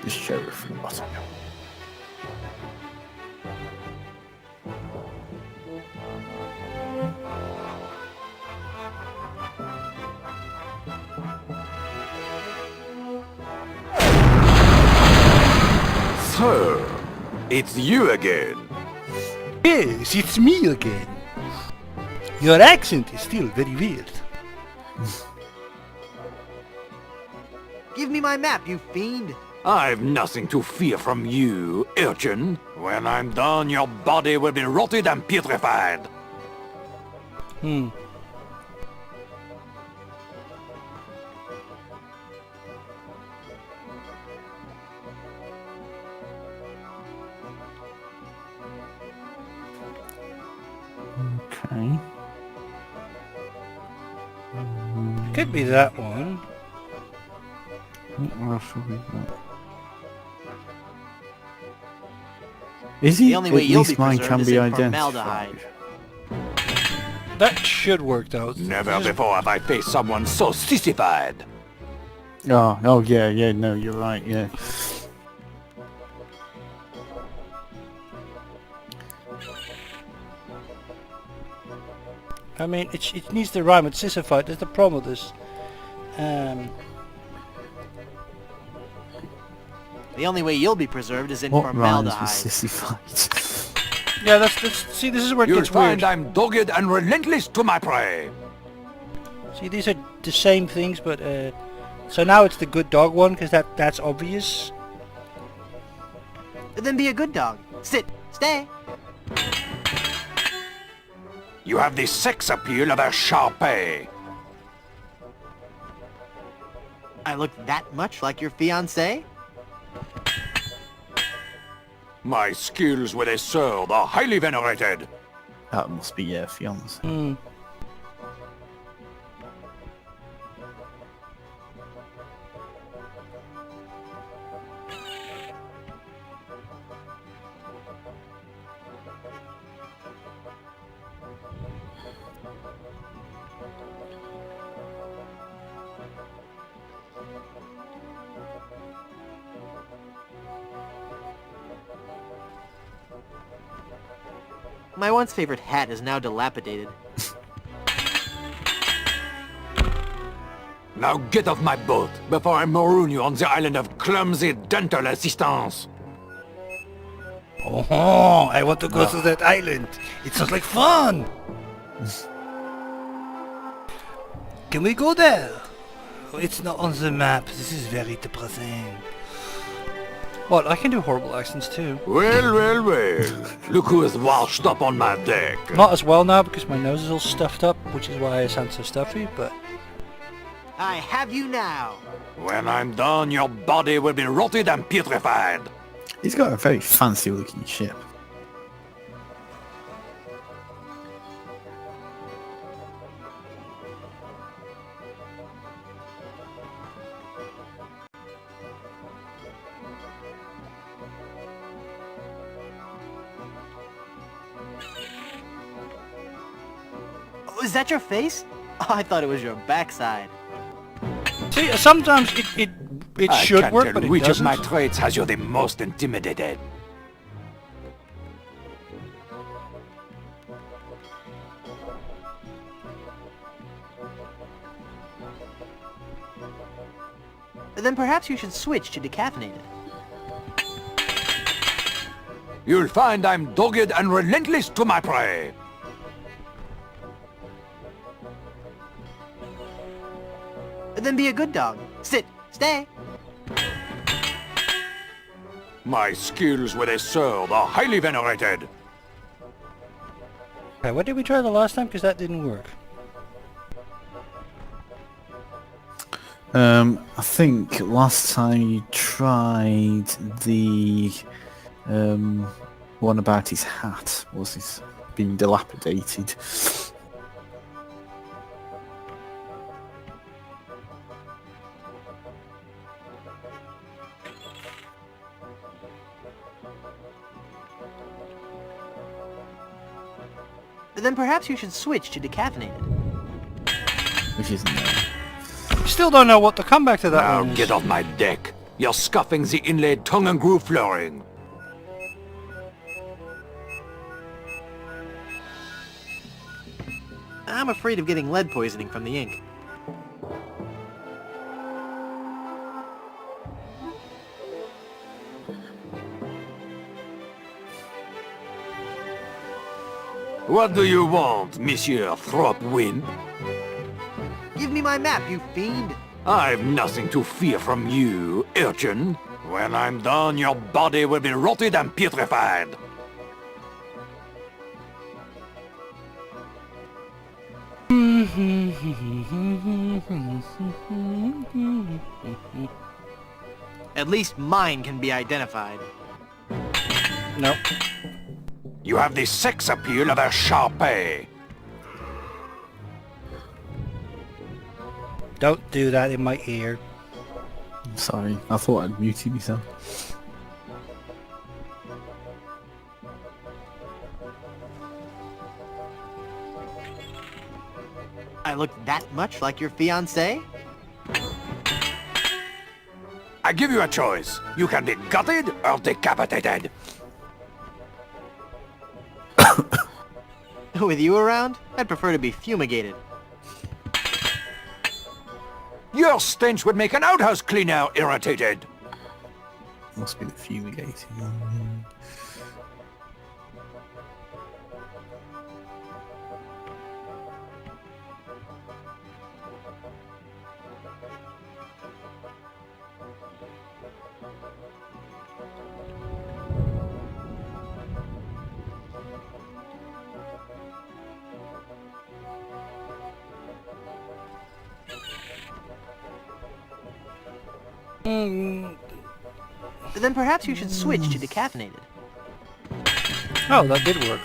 The sheriff from Nottingham. So, it's you again. Yes, it's me again. Your accent is still very weird. Give me my map, you fiend. I've nothing to fear from you, urchin. When I'm done, your body will be rotted and putrefied. Okay. Could be that one. What else have we got? Is he? The only way At you'll least be mine preserved can is be in identified. formaldehyde. That should work though. Never This is- before have I faced someone so sissified. Oh, yeah, no, you're right, yeah. I mean, it needs to rhyme with sissified. That's the problem with this. The only way you'll be preserved is in What rhymes with formaldehyde. sissified? Yeah, see, this is where it You'll gets weird. find I'm dogged and relentless to my prey. See, these are the same things, but so now it's the good dog one because that's obvious. Then be a good dog. Sit. Stay. You have the sex appeal of a Sharpei. I look that much like your fiancé? My skills with a sword are highly venerated. That must be, yeah, fiance. My once favorite hat is now dilapidated. Now get off my boat before I maroon you on the island of clumsy dental assistance. Oh, I want to go to that island. It sounds like fun. Can we go there? Oh, it's not on the map. This is very depressing. What? I can do horrible accents too. Well, well, well. Look who is washed up on my deck. Not as well now because my nose is all stuffed up, which is why I sound so stuffy, but... I have you now. When I'm done, your body will be rotted and putrefied. He's got a very fancy looking ship. Oh, is that your face? Oh, I thought it was your backside. See, sometimes it I should can't work, tell but it which doesn't. of my traits has you the most intimidated. Then perhaps you should switch to decaffeinated. You'll find I'm dogged and relentless to my prey. Then be a good dog. Sit. Stay. My skills with a sword are highly venerated. Okay, what did we try the last time? Because that didn't work. I think last time you tried the one about his hat. Was his being dilapidated? Then perhaps you should switch to decaffeinated. Which isn't there. Still don't know what to come back to that Now one. get off my deck. You're scuffing the inlaid tongue and groove flooring. I'm afraid of getting lead poisoning from the ink. What do you want, Monsieur Thropwimp? Give me my map, you fiend! I've nothing to fear from you, urchin. When I'm done, your body will be rotted and putrefied. At least mine can be identified. Nope. You have the sex appeal of a Sharpei. Don't do that in my ear. I'm sorry, I thought I'd muted myself. I look that much like your fiancé? I give you a choice. You can be gutted or decapitated. With you around, I'd prefer to be fumigated. Your stench would make an outhouse cleaner irritated. Must be the fumigating. Then perhaps you should switch to decaffeinated. Oh, that did work.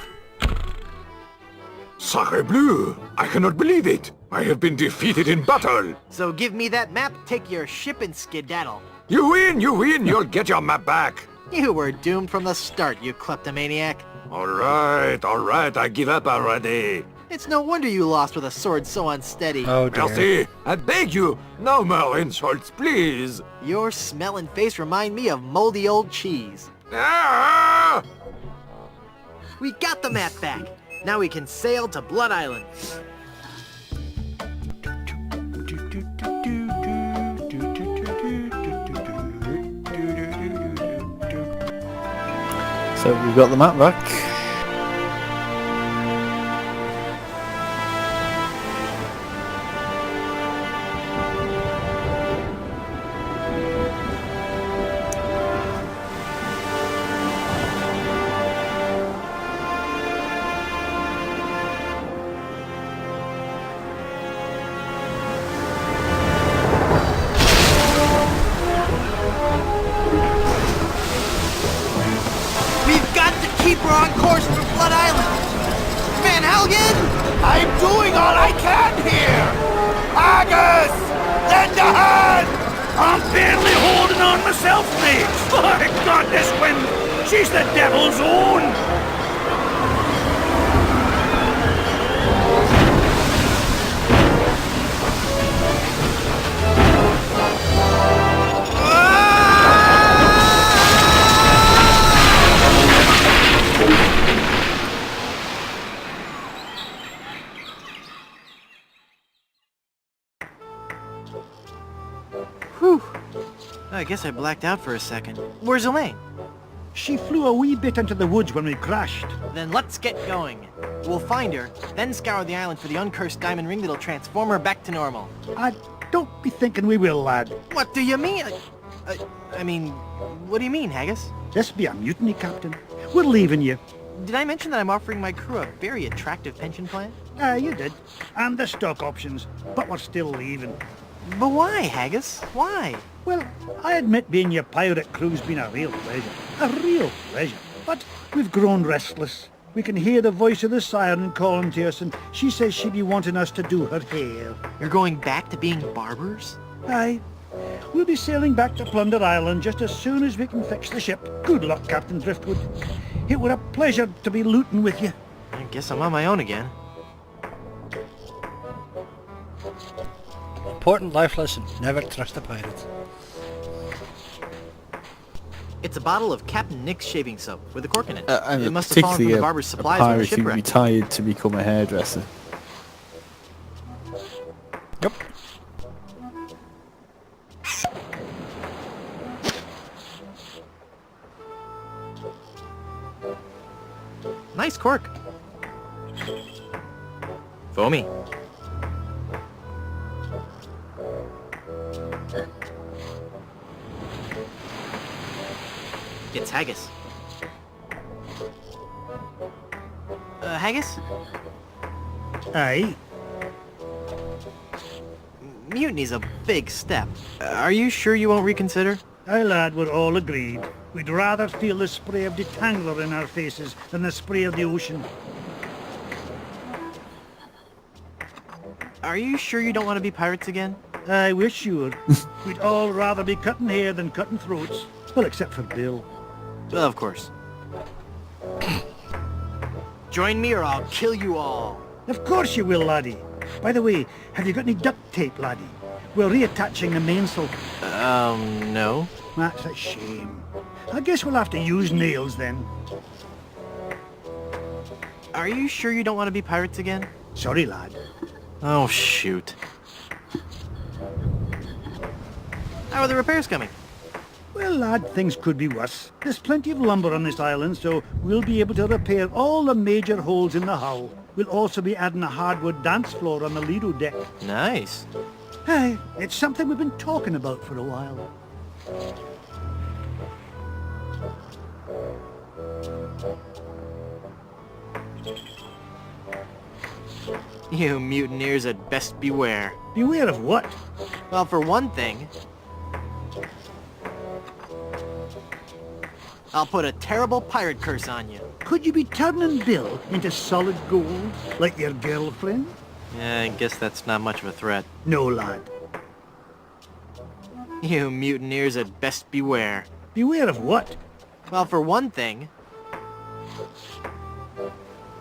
Sacre bleu! I cannot believe it! I have been defeated in battle! So give me that map, take your ship and skedaddle. You win! You win! You'll get your map back! You were doomed from the start, you kleptomaniac. Alright, I give up already. It's no wonder you lost with a sword so unsteady. Oh dear. Merci! I beg you, no more insults, please! Your smell and face remind me of moldy old cheese. Ah! We got the map back. Now we can sail to Blood Island. So we've got the map back. We've got to keep her on course for Blood Island. Van Helgen! I'm doing all I can here! Haggis! Lend a hand! I'm barely holding on myself, mate. My God, this wind! She's the devil's own! Whew. I guess I blacked out for a second. Where's Elaine? She flew a wee bit into the woods when we crashed. Then let's get going. We'll find her, then scour the island for the uncursed diamond ring that'll transform her back to normal. Don't be thinking we will, lad. What do you mean? I mean, what do you mean, Haggis? This be a mutiny, Captain. We're leaving you. Did I mention that I'm offering my crew a very attractive pension plan? You did. And the stock options. But we're still leaving. But why, Haggis? Why? Well, I admit being your pirate crew's been a real pleasure. A real pleasure. But we've grown restless. We can hear the voice of the siren calling to us, and she says she be wanting us to do her hair. You're going back to being barbers? Aye. We'll be sailing back to Plunder Island just as soon as we can fix the ship. Good luck, Captain Driftwood. It were a pleasure to be looting with you. I guess I'm on my own again. Important life lesson. Never trust a pirate. It's a bottle of Captain Nick's shaving soap with a cork in it. And It must have fallen from particularly the barber's a supplies when the pirate who shipwreck. retired to become a hairdresser. Yep. Nice cork. Foamy. It's Haggis. Haggis? Aye. Mutiny's a big step. Are you sure you won't reconsider? Aye, lad, we're all agreed. We'd rather feel the spray of detangler in our faces than the spray of the ocean. Are you sure you don't want to be pirates again? I wish you would. We'd all rather be cutting hair than cutting throats. Well, except for Bill. Well, of course. Join me or I'll kill you all. Of course you will, laddie. By the way, have you got any duct tape, laddie? We're reattaching the mainsail. No. That's a shame. I guess we'll have to use nails then. Are you sure you don't want to be pirates again? Sorry, lad. Oh, shoot. How are the repairs coming? Well, lad, things could be worse. There's plenty of lumber on this island, so we'll be able to repair all the major holes in the hull. We'll also be adding a hardwood dance floor on the Lido deck. Nice. Hey, it's something we've been talking about for a while. You mutineers had best beware. Beware of what? Well, for one thing, I'll put a terrible pirate curse on you. Could you be turning Bill into solid gold, like your girlfriend? Yeah, I guess that's not much of a threat. No, lad. You mutineers had best beware. Beware of what? Well, for one thing,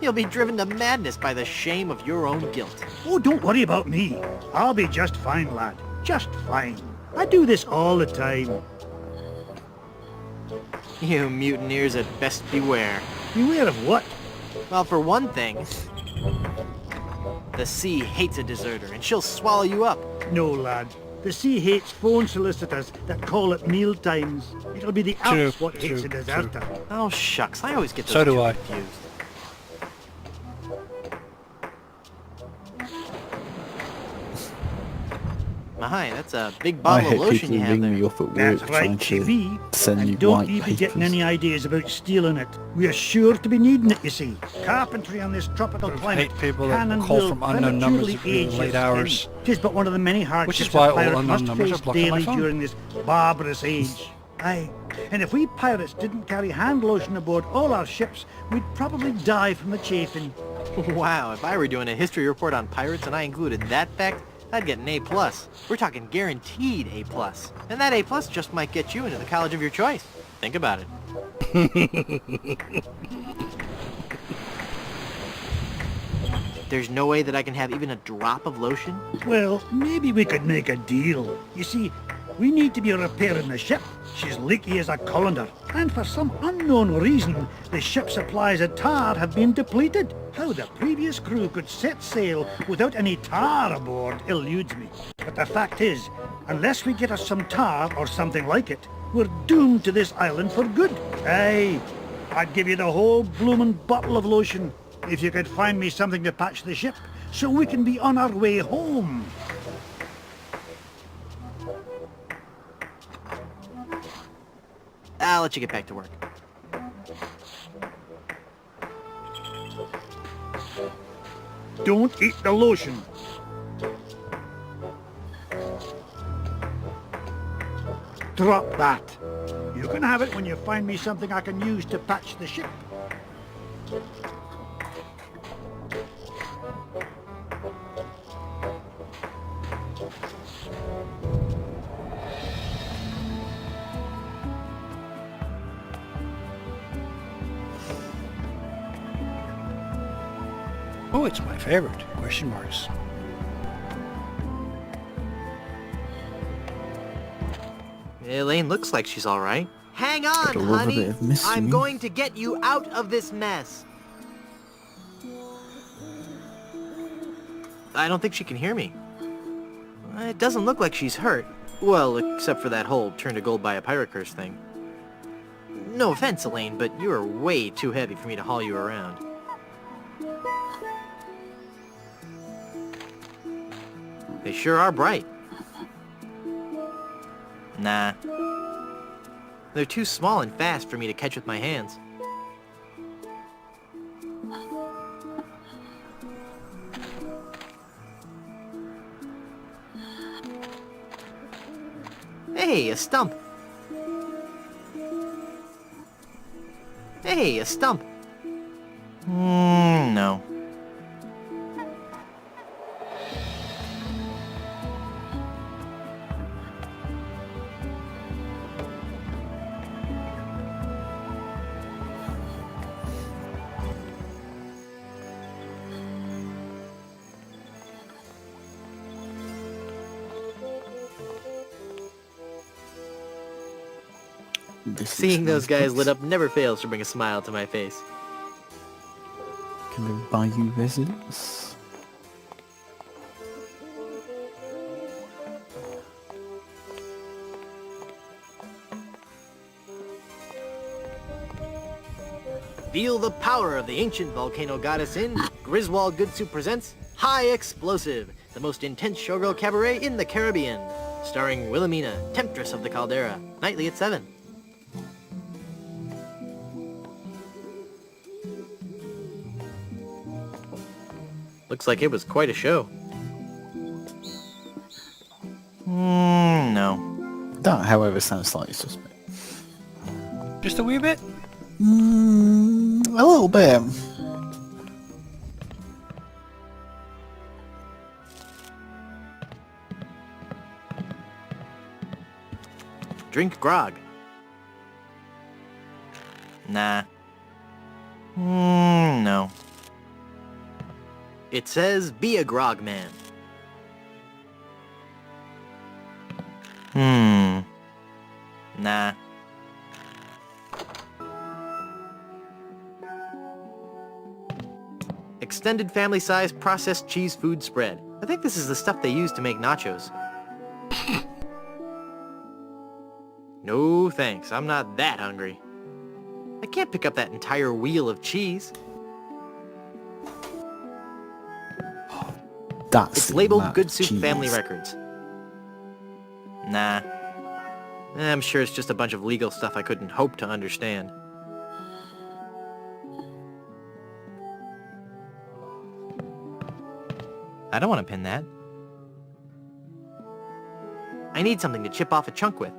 you'll be driven to madness by the shame of your own guilt. Oh, don't worry about me. I'll be just fine, lad. Just fine. I do this all the time. You mutineers had best beware. Beware of what? Well, for one thing, the sea hates a deserter, and she'll swallow you up. No, lad. The sea hates phone solicitors that call at meal times. It'll be the True, Alps what hates true, a deserter. Oh, shucks. I always get those So do two I. confused. My, that's a big I bottle hate of lotion people you who have ring there. me up at work That's trying right, to TV. send me And don't white even get papers. any ideas about stealing it. We're sure to be needing it, you see. Carpentry on this tropical climate hate people that can and call will from unknown numbers at prematurely really age late your hours. skin. 'Tis but one of the many hardships Which is why a all pirate unknown must numbers face are blocked on my daily phone. during this barbarous age. Aye, and if we pirates didn't carry hand lotion aboard all our ships, we'd probably die from the chafing. Wow, if I were doing a history report on pirates and I included that fact, I'd get an A+. We're talking guaranteed A+. And that A+ just might get you into the college of your choice. Think about it. There's no way that I can have even a drop of lotion? Well, maybe we could make a deal. You see, we need to be repairing the ship. She's leaky as a colander. And for some unknown reason, the ship's supplies of tar have been depleted. How the previous crew could set sail without any tar aboard eludes me. But the fact is, unless we get us some tar or something like it, we're doomed to this island for good. Aye, I'd give you the whole bloomin' bottle of lotion if you could find me something to patch the ship so we can be on our way home. I'll let you get back to work. Don't eat the lotion. Drop that. You can have it when you find me something I can use to patch the ship. Oh, it's my favorite. Question marks. Elaine looks like she's all right. Hang on, Gotta love a honey. bit of mystery. I'm going to get you out of this mess. I don't think she can hear me. It doesn't look like she's hurt. Well, except for that whole turn to gold by a pirate curse thing. No offense, Elaine, but you are way too heavy for me to haul you around. They sure are bright. Nah. They're too small and fast for me to catch with my hands. Hey, a stump. Hey, a stump. No. Seeing those guys lit up never fails to bring a smile to my face. Kind of Bayou residence. Feel the power of the ancient volcano goddess in Griswold Goodsoup presents High Explosive, the most intense showgirl cabaret in the Caribbean. Starring Wilhelmina, Temptress of the Caldera, nightly at 7. Looks like it was quite a show. No. That, however, sounds slightly suspect. Just a wee bit? A little bit. Drink grog. Nah. No. It says be a grog man. Nah. Extended family-size processed cheese food spread. I think this is the stuff they use to make nachos. No thanks, I'm not that hungry. I can't pick up that entire wheel of cheese. That's It's the labeled amount Good of Soup Family cheese. Records. Nah. I'm sure it's just a bunch of legal stuff I couldn't hope to understand. I don't want to pin that. I need something to chip off a chunk with.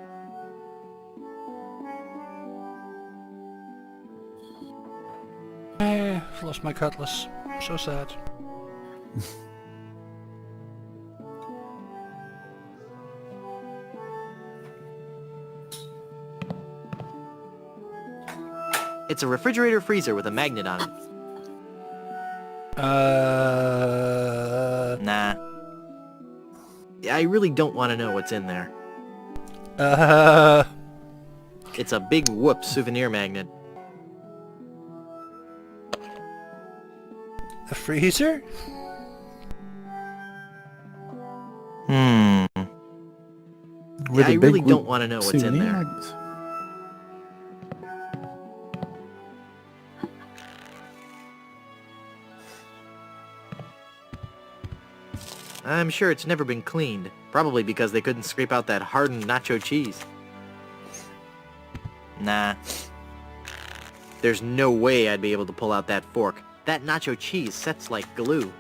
I've lost my cutlass. So sad. It's a refrigerator freezer with a magnet on it. Nah. I really don't want to know what's in there. It's a big whoop souvenir magnet. A freezer? With I a really big don't want to know what's in souvenir there. magnet. I'm sure it's never been cleaned. Probably because they couldn't scrape out that hardened nacho cheese. Nah. There's no way I'd be able to pull out that fork. That nacho cheese sets like glue.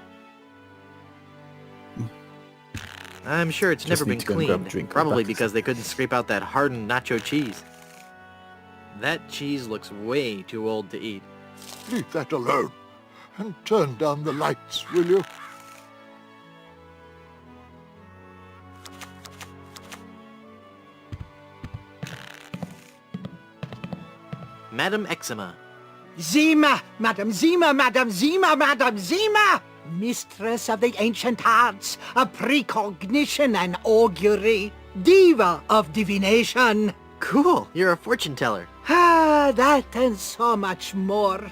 I'm sure it's Just never need been to go and grab a cleaned. drink, come Probably back. because they couldn't scrape out that hardened nacho cheese. That cheese looks way too old to eat. Leave that alone and turn down the lights, will you? Madam Eczema. Zima, Madam Zima, Madam Zima, Madam Zima! Mistress of the ancient arts, of precognition and augury, diva of divination. Cool, you're a fortune teller. Ah, that and so much more.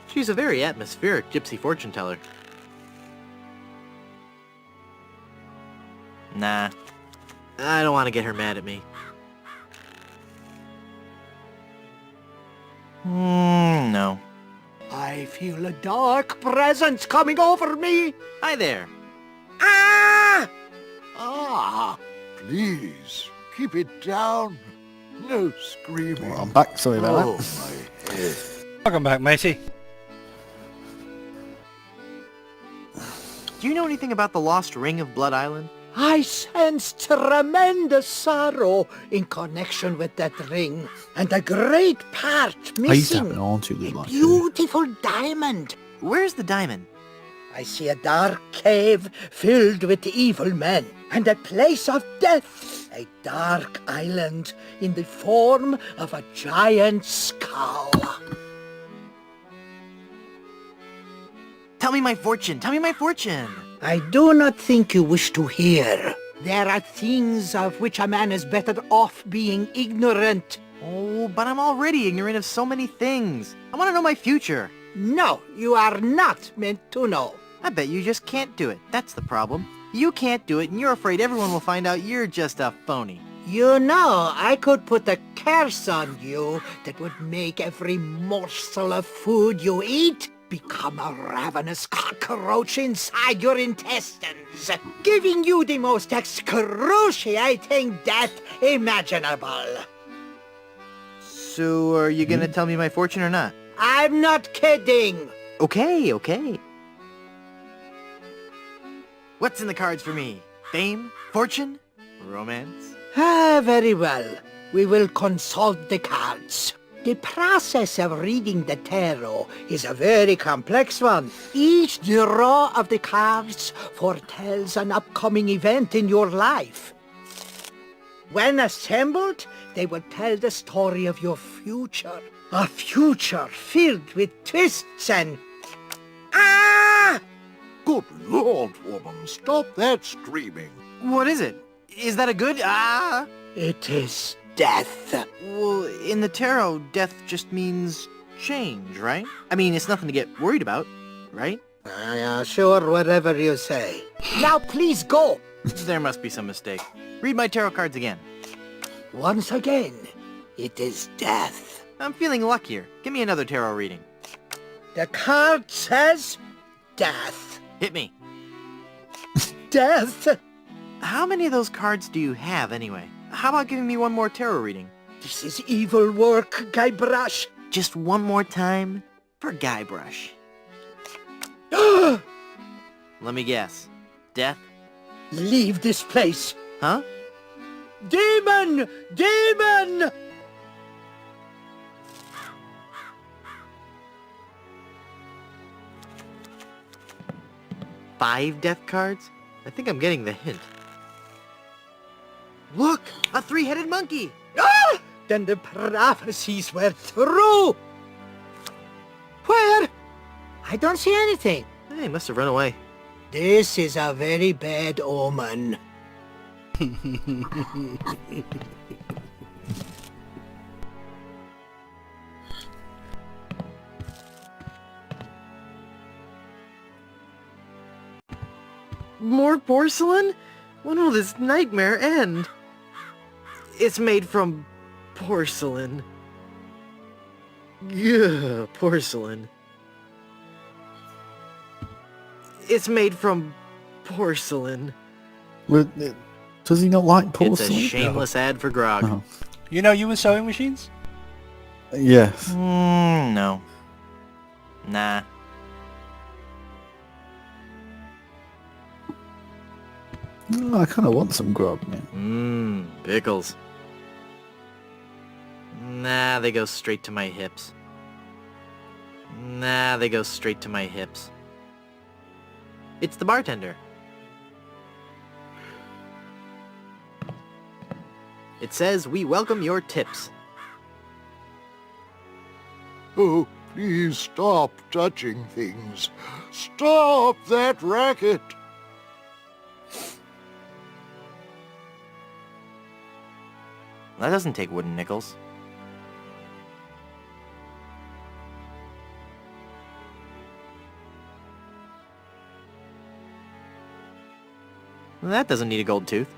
She's a very atmospheric gypsy fortune teller. Nah. I don't want to get her mad at me. No. I feel a dark presence coming over me. Hi there. Ah! Ah, please, keep it down. No screaming. Well, I'm back, sorry about Oh, that. my head. Welcome back, matey. Do you know anything about the lost ring of Blood Island? I sense tremendous sorrow in connection with that ring, and a great part I used to have missing. an aunt who A looked like her. beautiful diamond. Where's the diamond? I see a dark cave filled with evil men, and a place of death, a dark island in the form of a giant skull. Tell me my fortune. Tell me my fortune. I do not think you wish to hear. There are things of which a man is better off being ignorant. Oh, but I'm already ignorant of so many things. I want to know my future. No, you are not meant to know. I bet you just can't do it. That's the problem. You can't do it, and you're afraid everyone will find out you're just a phony. You know, I could put a curse on you that would make every morsel of food you eat become a ravenous cockroach inside your intestines, giving you the most excruciating death imaginable. So, are you gonna tell me my fortune or not? I'm not kidding. Okay, okay. What's in the cards for me? Fame? Fortune? Romance? Ah, very well. We will consult the cards. The process of reading the tarot is a very complex one. Each draw of the cards foretells an upcoming event in your life. When assembled, they will tell the story of your future. A future filled with twists and... Ah! Good Lord, woman, stop that screaming. What is it? Is that a good... It is death. Well, in the tarot, death just means change, right? I mean, it's nothing to get worried about, right? Sure, whatever you say. Now please go. There must be some mistake. Read my tarot cards again. Once again, it is death. I'm feeling luckier. Give me another tarot reading. The card says death. Hit me. Death? How many of those cards do you have, anyway? How about giving me one more tarot reading? This is evil work, Guybrush. Just one more time for Guybrush. Let me guess. Death? Leave this place. Huh? Demon! Demon! Five death cards? I think I'm getting the hint. Look! A three-headed monkey! Ah! Then the prophecies were true. Where? I don't see anything. Hey, he must have run away. This is a very bad omen. More porcelain? When will this nightmare end? It's made from porcelain. Yeah, porcelain. It's made from porcelain. Well, does he not like porcelain? It's a shameless ad for grog. Oh. You know you and sewing machines? Yes. No. Nah. Oh, I kind of want some grog now. Pickles. Nah, they go straight to my hips. Nah, they go straight to my hips. It's the bartender. It says, "We welcome your tips." Oh, please stop touching things. Stop that racket. That doesn't take wooden nickels. That doesn't need a gold tooth.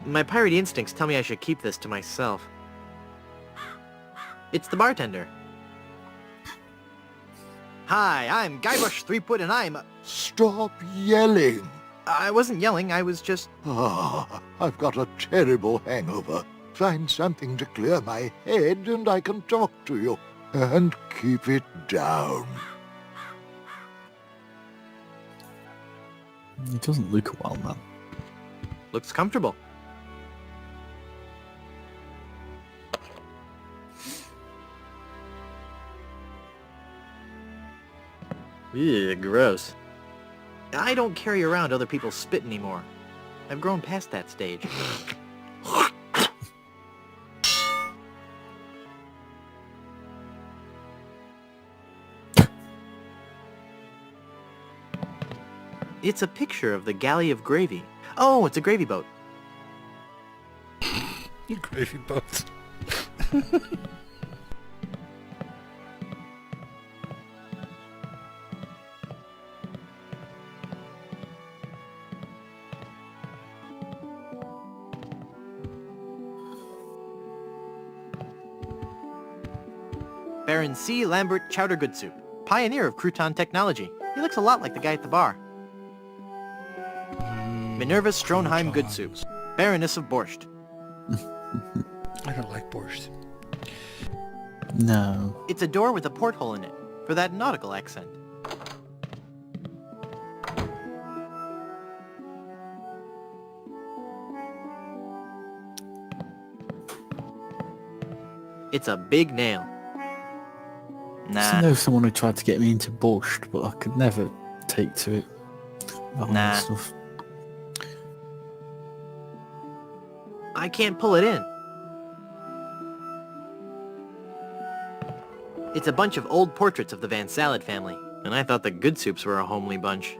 My pirate instincts tell me I should keep this to myself. It's the bartender. Hi, I'm Guybrush Threepwood and I'm... Stop yelling. I wasn't yelling, I was just... Ah, I've got a terrible hangover. Find something to clear my head and I can talk to you. And keep it down. He doesn't look a wild man. Looks comfortable. Ew, gross. I don't carry around other people's spit anymore. I've grown past that stage. It's a picture of the galley of gravy. Oh, it's a gravy boat. Gravy boats. Baron C. Lambert Chowder Good Soup, pioneer of crouton technology. He looks a lot like the guy at the bar. Minerva Stronheim Good Soup, Baroness of Borscht. I don't like borscht. No. It's a door with a porthole in it, for that nautical accent. It's a big nail. I know someone who tried to get me into borscht, but I could never take to it. That Nah. stuff. I can't pull it in. It's a bunch of old portraits of the Van Salad family, and I thought the Good Soups were a homely bunch.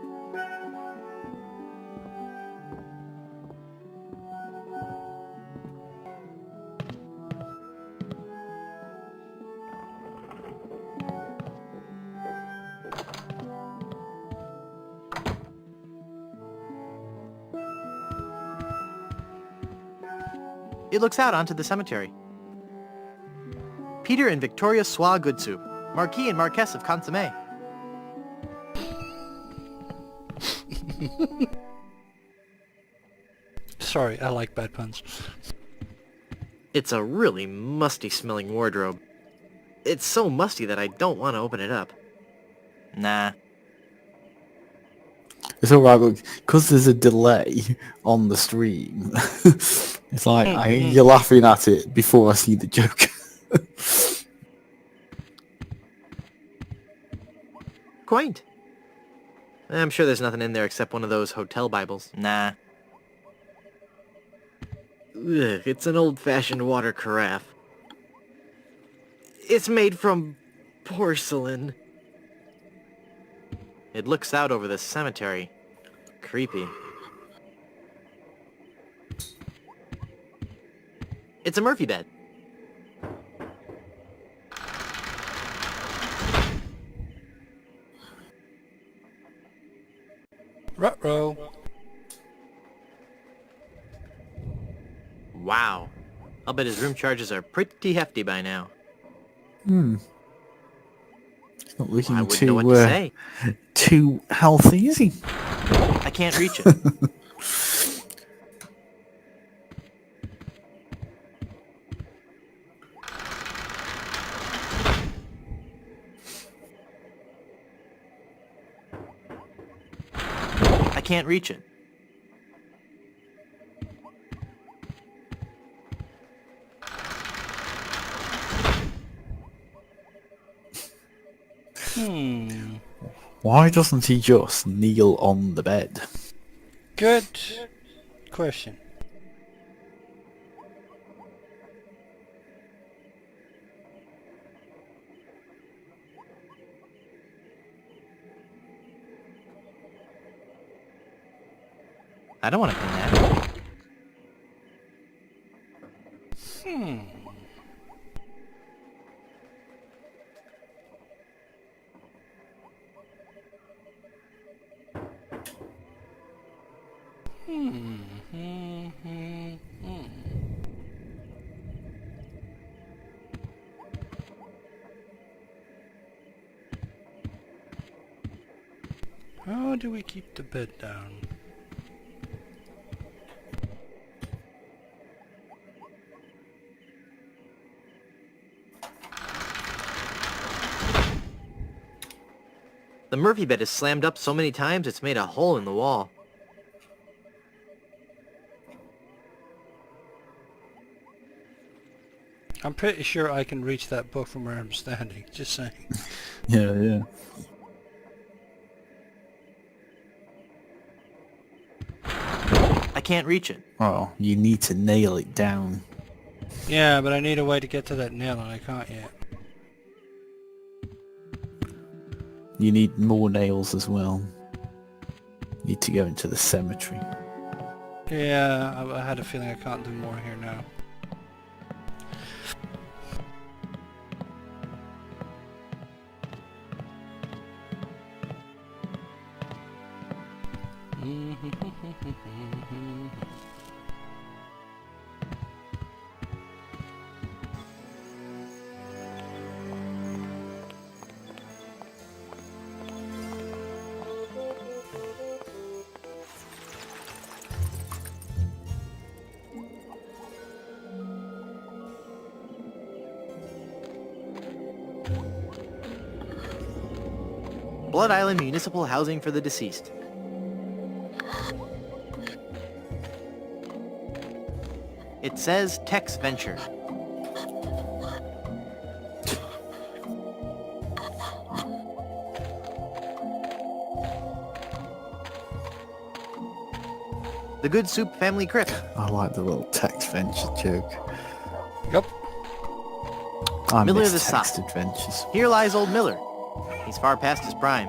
It looks out onto the cemetery. Peter and Victoria Sois Goodsoup, Marquis and Marquess of Consommé. Sorry, I like bad puns. It's a really musty-smelling wardrobe. It's so musty that I don't want to open it up. Nah. It's alright, look, because there's a delay on the stream. It's like you're laughing at it before I see the joke. Quaint. I'm sure there's nothing in there except one of those hotel Bibles. Nah. Ugh, it's an old-fashioned water carafe. It's made from porcelain. It looks out over the cemetery. Creepy. It's a Murphy bed. Ruh-roh. Wow. I'll bet his room charges are pretty hefty by now. It's not looking I wouldn't know what to say. too healthy, is he? I can't reach it. I can't reach it. Why doesn't he just kneel on the bed? Good question. I don't want to pin that. How do we keep the bed down? The Murphy bed is slammed up so many times it's made a hole in the wall. I'm pretty sure I can reach that book from where I'm standing, just saying. Yeah. I can't reach it. Oh, you need to nail it down. Yeah, but I need a way to get to that nail and I can't yet. You need more nails as well. You need to go into the cemetery. Yeah, I had a feeling I can't do more here now. Blood Island Municipal Housing for the Deceased. It says Tex Venture. The Good Soup Family Crypt. I like the little text venture joke. Yep. I Miller miss the text Sock. adventures. Here lies old Miller. He's far past his prime.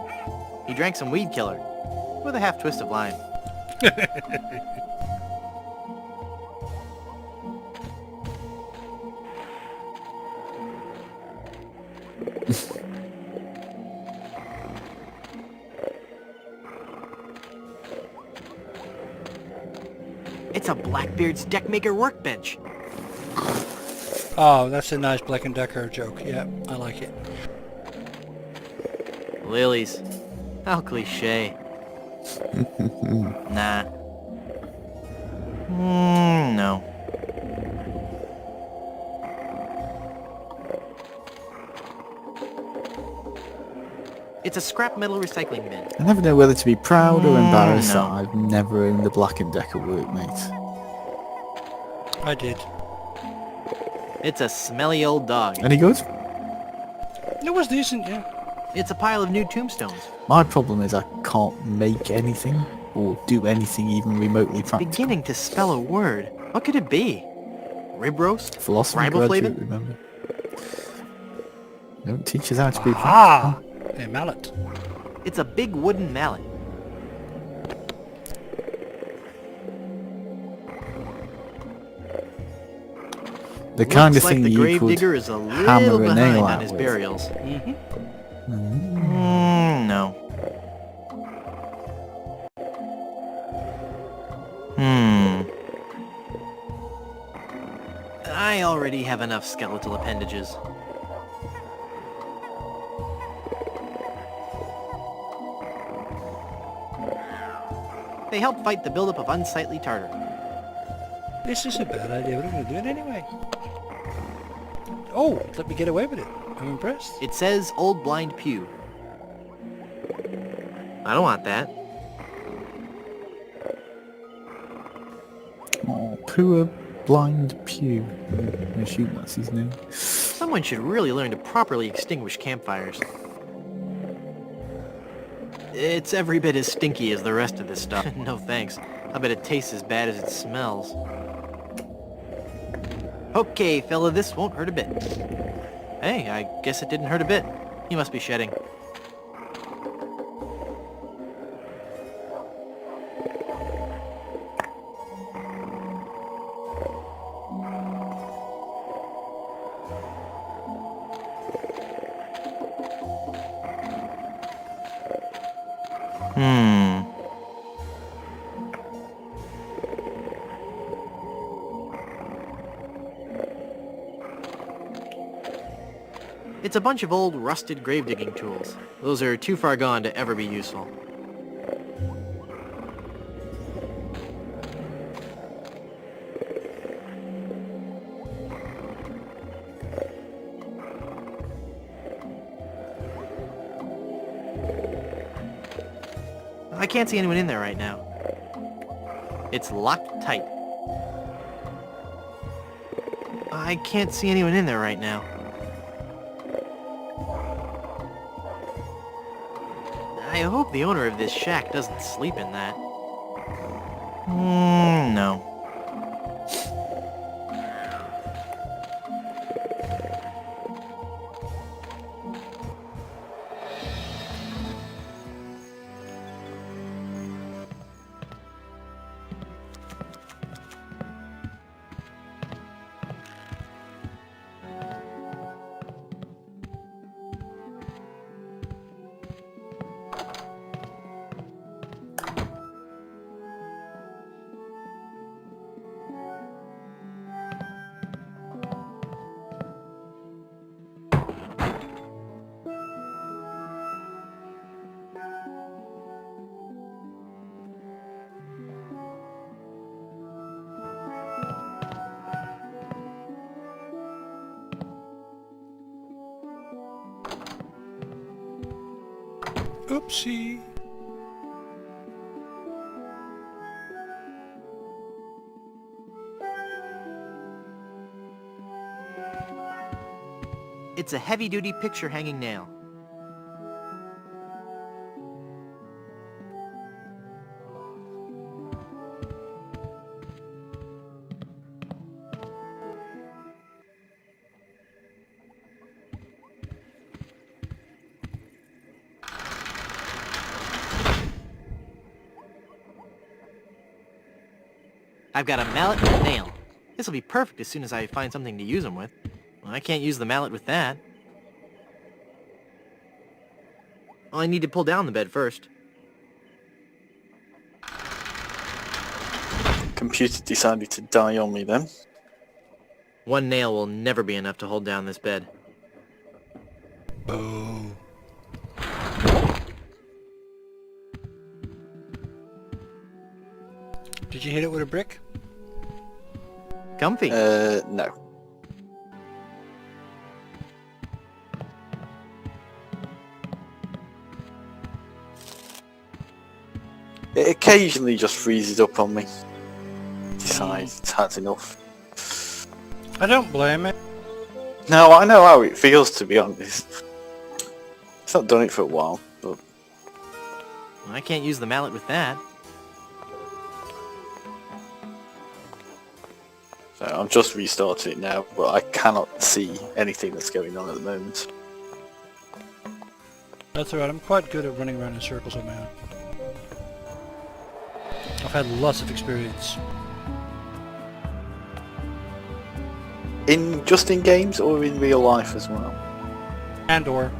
He drank some weed killer, with a half twist of lime. It's a Blackbeard's Deckmaker workbench. Oh, that's a nice Black & Decker joke. Yeah, I like it. Lilies. How cliche. Nah. No. It's a scrap metal recycling bin. I never know whether to be proud or embarrassed no. that I've never owned a Black & Decker workmate. I did. It's a smelly old dog. Any good? It was decent, yeah. It's a pile of new tombstones. My problem is I can't make anything or do anything even remotely practical. Beginning to spell a word. What could it be? Rib roast? Philosophy Riboflavin? graduate, remember? Don't teach us how to be Ah, practical. a mallet. It's a big wooden mallet. The kind Looks of like thing the you grave could digger is a hammer little a behind nail on out his with. burials. No. I already have enough skeletal appendages. They help fight the buildup of unsightly tartar. This is a bad idea, but I'm going to do it anyway. Oh, let me get away with it. I'm impressed. It says Old Blind Pew. I don't want that. Oh, poor blind Pew. I assume that's his name. Someone should really learn to properly extinguish campfires. It's every bit as stinky as the rest of this stuff. No thanks. I bet it tastes as bad as it smells. Okay, fella, this won't hurt a bit. Hey, I guess it didn't hurt a bit. He must be shedding. It's a bunch of old, rusted grave digging tools. Those are too far gone to ever be useful. I can't see anyone in there right now. It's locked tight. I can't see anyone in there right now. I hope the owner of this shack doesn't sleep in that. No. Oopsie. It's a heavy-duty picture hanging nail. I've got a mallet and a nail. This will be perfect as soon as I find something to use them with. Well, I can't use the mallet with that. Well, I need to pull down the bed first. Computer decided to die on me then. One nail will never be enough to hold down this bed. Boo. Did you hit it with a brick? Comfy. No. It occasionally just freezes up on me. Decides it's had enough. I don't blame it. No, I know how it feels, to be honest. It's not done it for a while, but I can't use the mallet with that. so I'm just restarting it now, but I cannot see anything that's going on at the moment. That's alright, I'm quite good at running around in circles on my own. I've had lots of experience. Just in games or in real life as well? And or.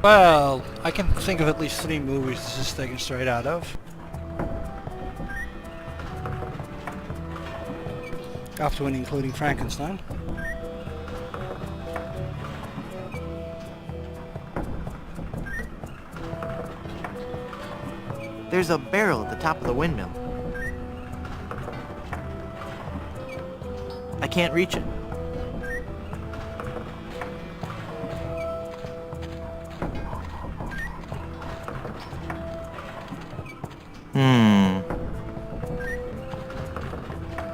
Well, I can think of at least 3 movies this is taken straight out of. After one including Frankenstein. There's a barrel at the top of the windmill. I can't reach it.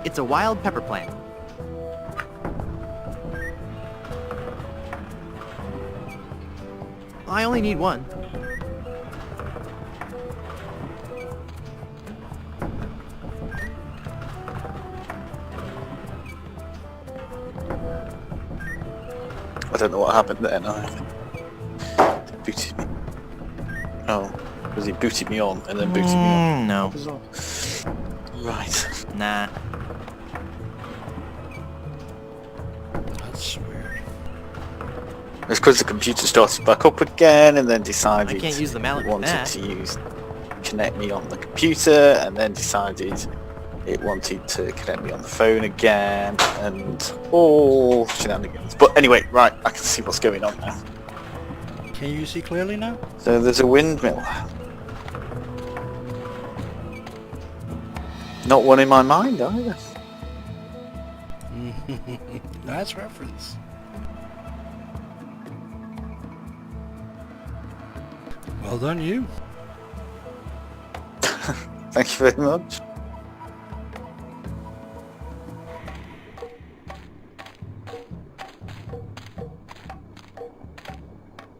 It's a wild pepper plant. I only need one. I don't know what happened there now. It booted me. Oh, because he booted me on and then booted me on. No. Right. Nah. That's weird. It's because the computer started back up again and then decided I can't use the mallet it with wanted that. to connect me on the computer and then decided it wanted to connect me on the phone again and all shenanigans. But anyway, right, I can see what's going on now. Can you see clearly now? So there's a windmill. Not one in my mind either. Nice reference. Well done, you. Thank you very much.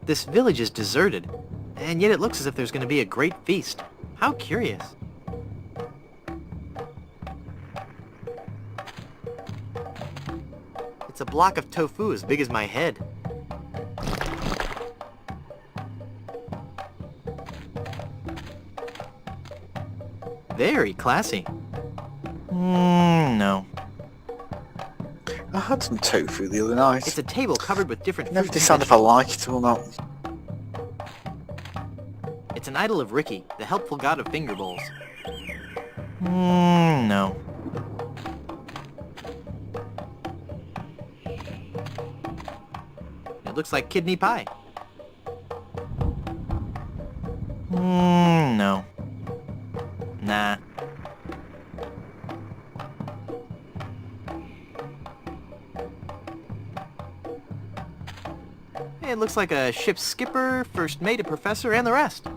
This village is deserted, and yet it looks as if there's going to be a great feast. How curious. It's a block of tofu as big as my head. Very classy. No. I had some tofu the other night. It's a table covered with different Never fruits and decided if I vegetables. like it or not. It's an idol of Ricky, the helpful god of finger bowls. No. It looks like kidney pie. No. Nah. It looks like a ship's skipper, first mate, a professor, and the rest.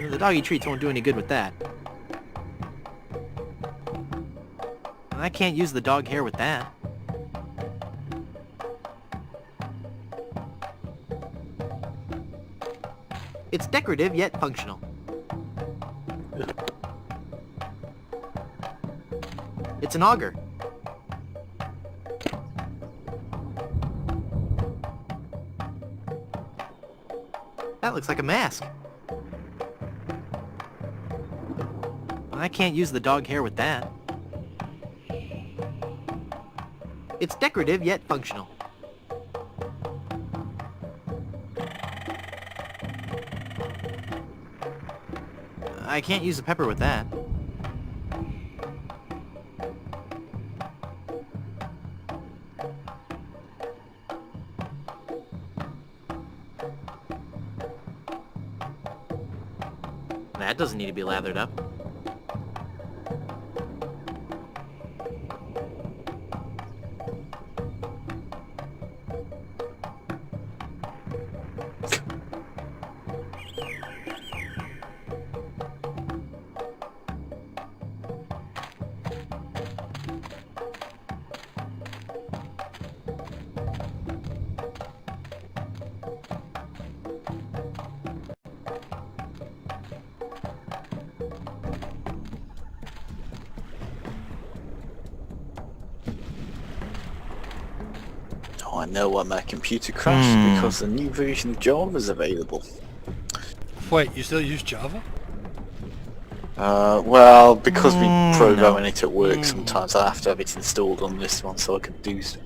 The doggy treats won't do any good with that. I can't use the dog hair with that. It's decorative yet functional. an auger. That looks like a mask. I can't use the dog hair with that. It's decorative yet functional. I can't use the pepper with that. That doesn't need to be lathered up. Oh, I know why my computer crashed, because the new version of Java is available. Wait, you still use Java? Well, because we programming it at work, sometimes I have to have it installed on this one so I can do stuff.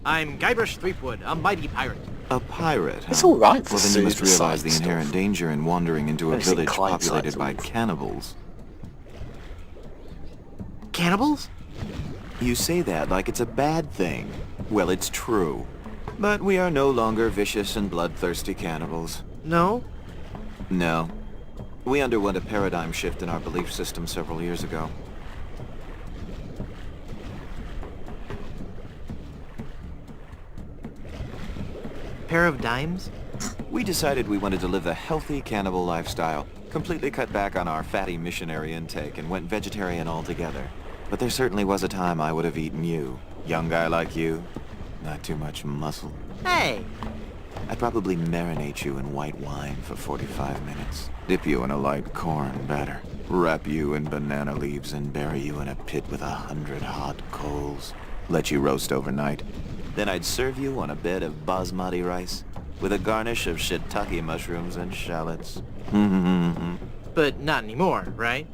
I'm Guybrush Threepwood, a mighty pirate. A pirate, huh? It's alright for Well, then you must server-side realize the inherent stuff. danger in wandering into a Actually, village client-side populated by stuff. cannibals. Cannibals? You say that like it's a bad thing. Well, it's true. But we are no longer vicious and bloodthirsty cannibals. No? No. We underwent a paradigm shift in our belief system several years ago. Pair of dimes? We decided we wanted to live a healthy cannibal lifestyle, completely cut back on our fatty missionary intake, and went vegetarian altogether. But there certainly was a time I would have eaten you. Young guy like you, not too much muscle. Hey! I'd probably marinate you in white wine for 45 minutes, dip you in a light corn batter, wrap you in banana leaves and bury you in a pit with 100 hot coals, let you roast overnight. Then I'd serve you on a bed of basmati rice with a garnish of shiitake mushrooms and shallots. But not anymore, right?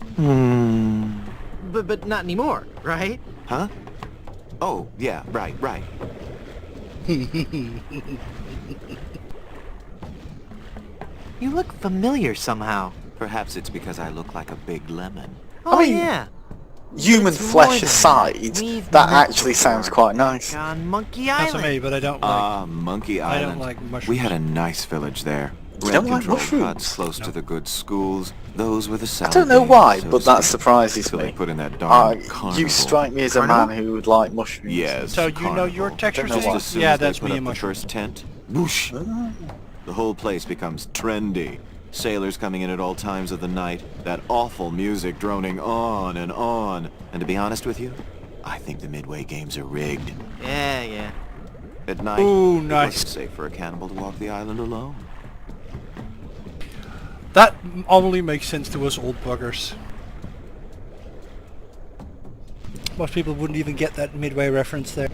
But not anymore, right? Huh? Oh, yeah, right. You look familiar somehow. Perhaps it's because I look like a big lemon. Oh, mean, yeah. Human It's more flesh than aside, that. We've that met actually sounds before. quite nice. On Monkey That's Island. me, but I don't like... Ah, Monkey I Island. don't like mushrooms. We had a nice village there. You don't like Rent-controlled mushrooms? huts close to the good schools. Those were the I salad don't know days, why, so but to that speak. surprises So they me. put in that darn You carnival. strike me as a Carnival? man who would like mushrooms. Yes, So you know your carnival. textures Don't know thing? why. Just as soon Yeah, as they that's put me up and the mushrooms. first tent, whoosh! The whole place becomes trendy. Sailors coming in at all times of the night, that awful music droning on. And to be honest with you, I think the Midway games are rigged. Yeah. At night, Ooh, it nice. wasn't safe for a cannibal to walk the island alone. That only makes sense to us old buggers. Most people wouldn't even get that Midway reference there.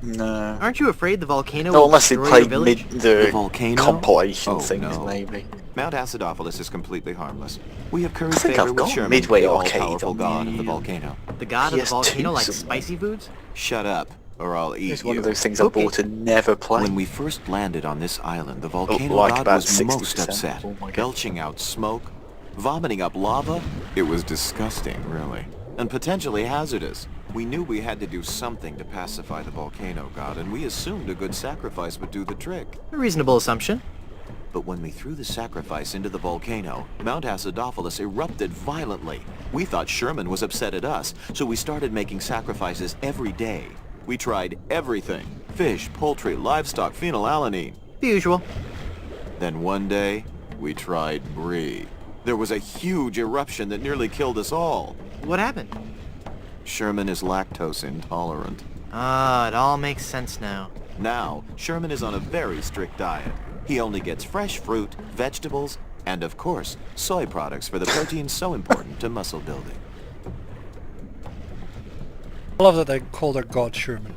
No. Aren't you afraid the volcano No, will unless they destroy your played village? the volcano? compilation Oh, things, no. maybe. Mount Acidophilus is completely harmless. We have curried I think favor I've with got Sherman, Midway the Arcade all-powerful on god of the the- volcano. The god of the PS2 volcano like somewhere. spicy foods? Shut up, or I'll eat It's you. one of those things I Okay. bought and never played. When we first landed on this island, the volcano like god about was 60%. most upset, Oh my God. belching out smoke, vomiting up lava. It was disgusting, really, and potentially hazardous. We knew we had to do something to pacify the volcano god, and we assumed a good sacrifice would do the trick. A reasonable assumption. But when we threw the sacrifice into the volcano, Mount Acidophilus erupted violently. We thought Sherman was upset at us, so we started making sacrifices every day. We tried everything: fish, poultry, livestock, phenylalanine. The usual. Then one day, we tried brie. There was a huge eruption that nearly killed us all. What happened? Sherman is lactose intolerant. Ah, it all makes sense now. Now, Sherman is on a very strict diet. He only gets fresh fruit, vegetables, and of course, soy products for the proteins so important to muscle building. I love that they call their god Sherman.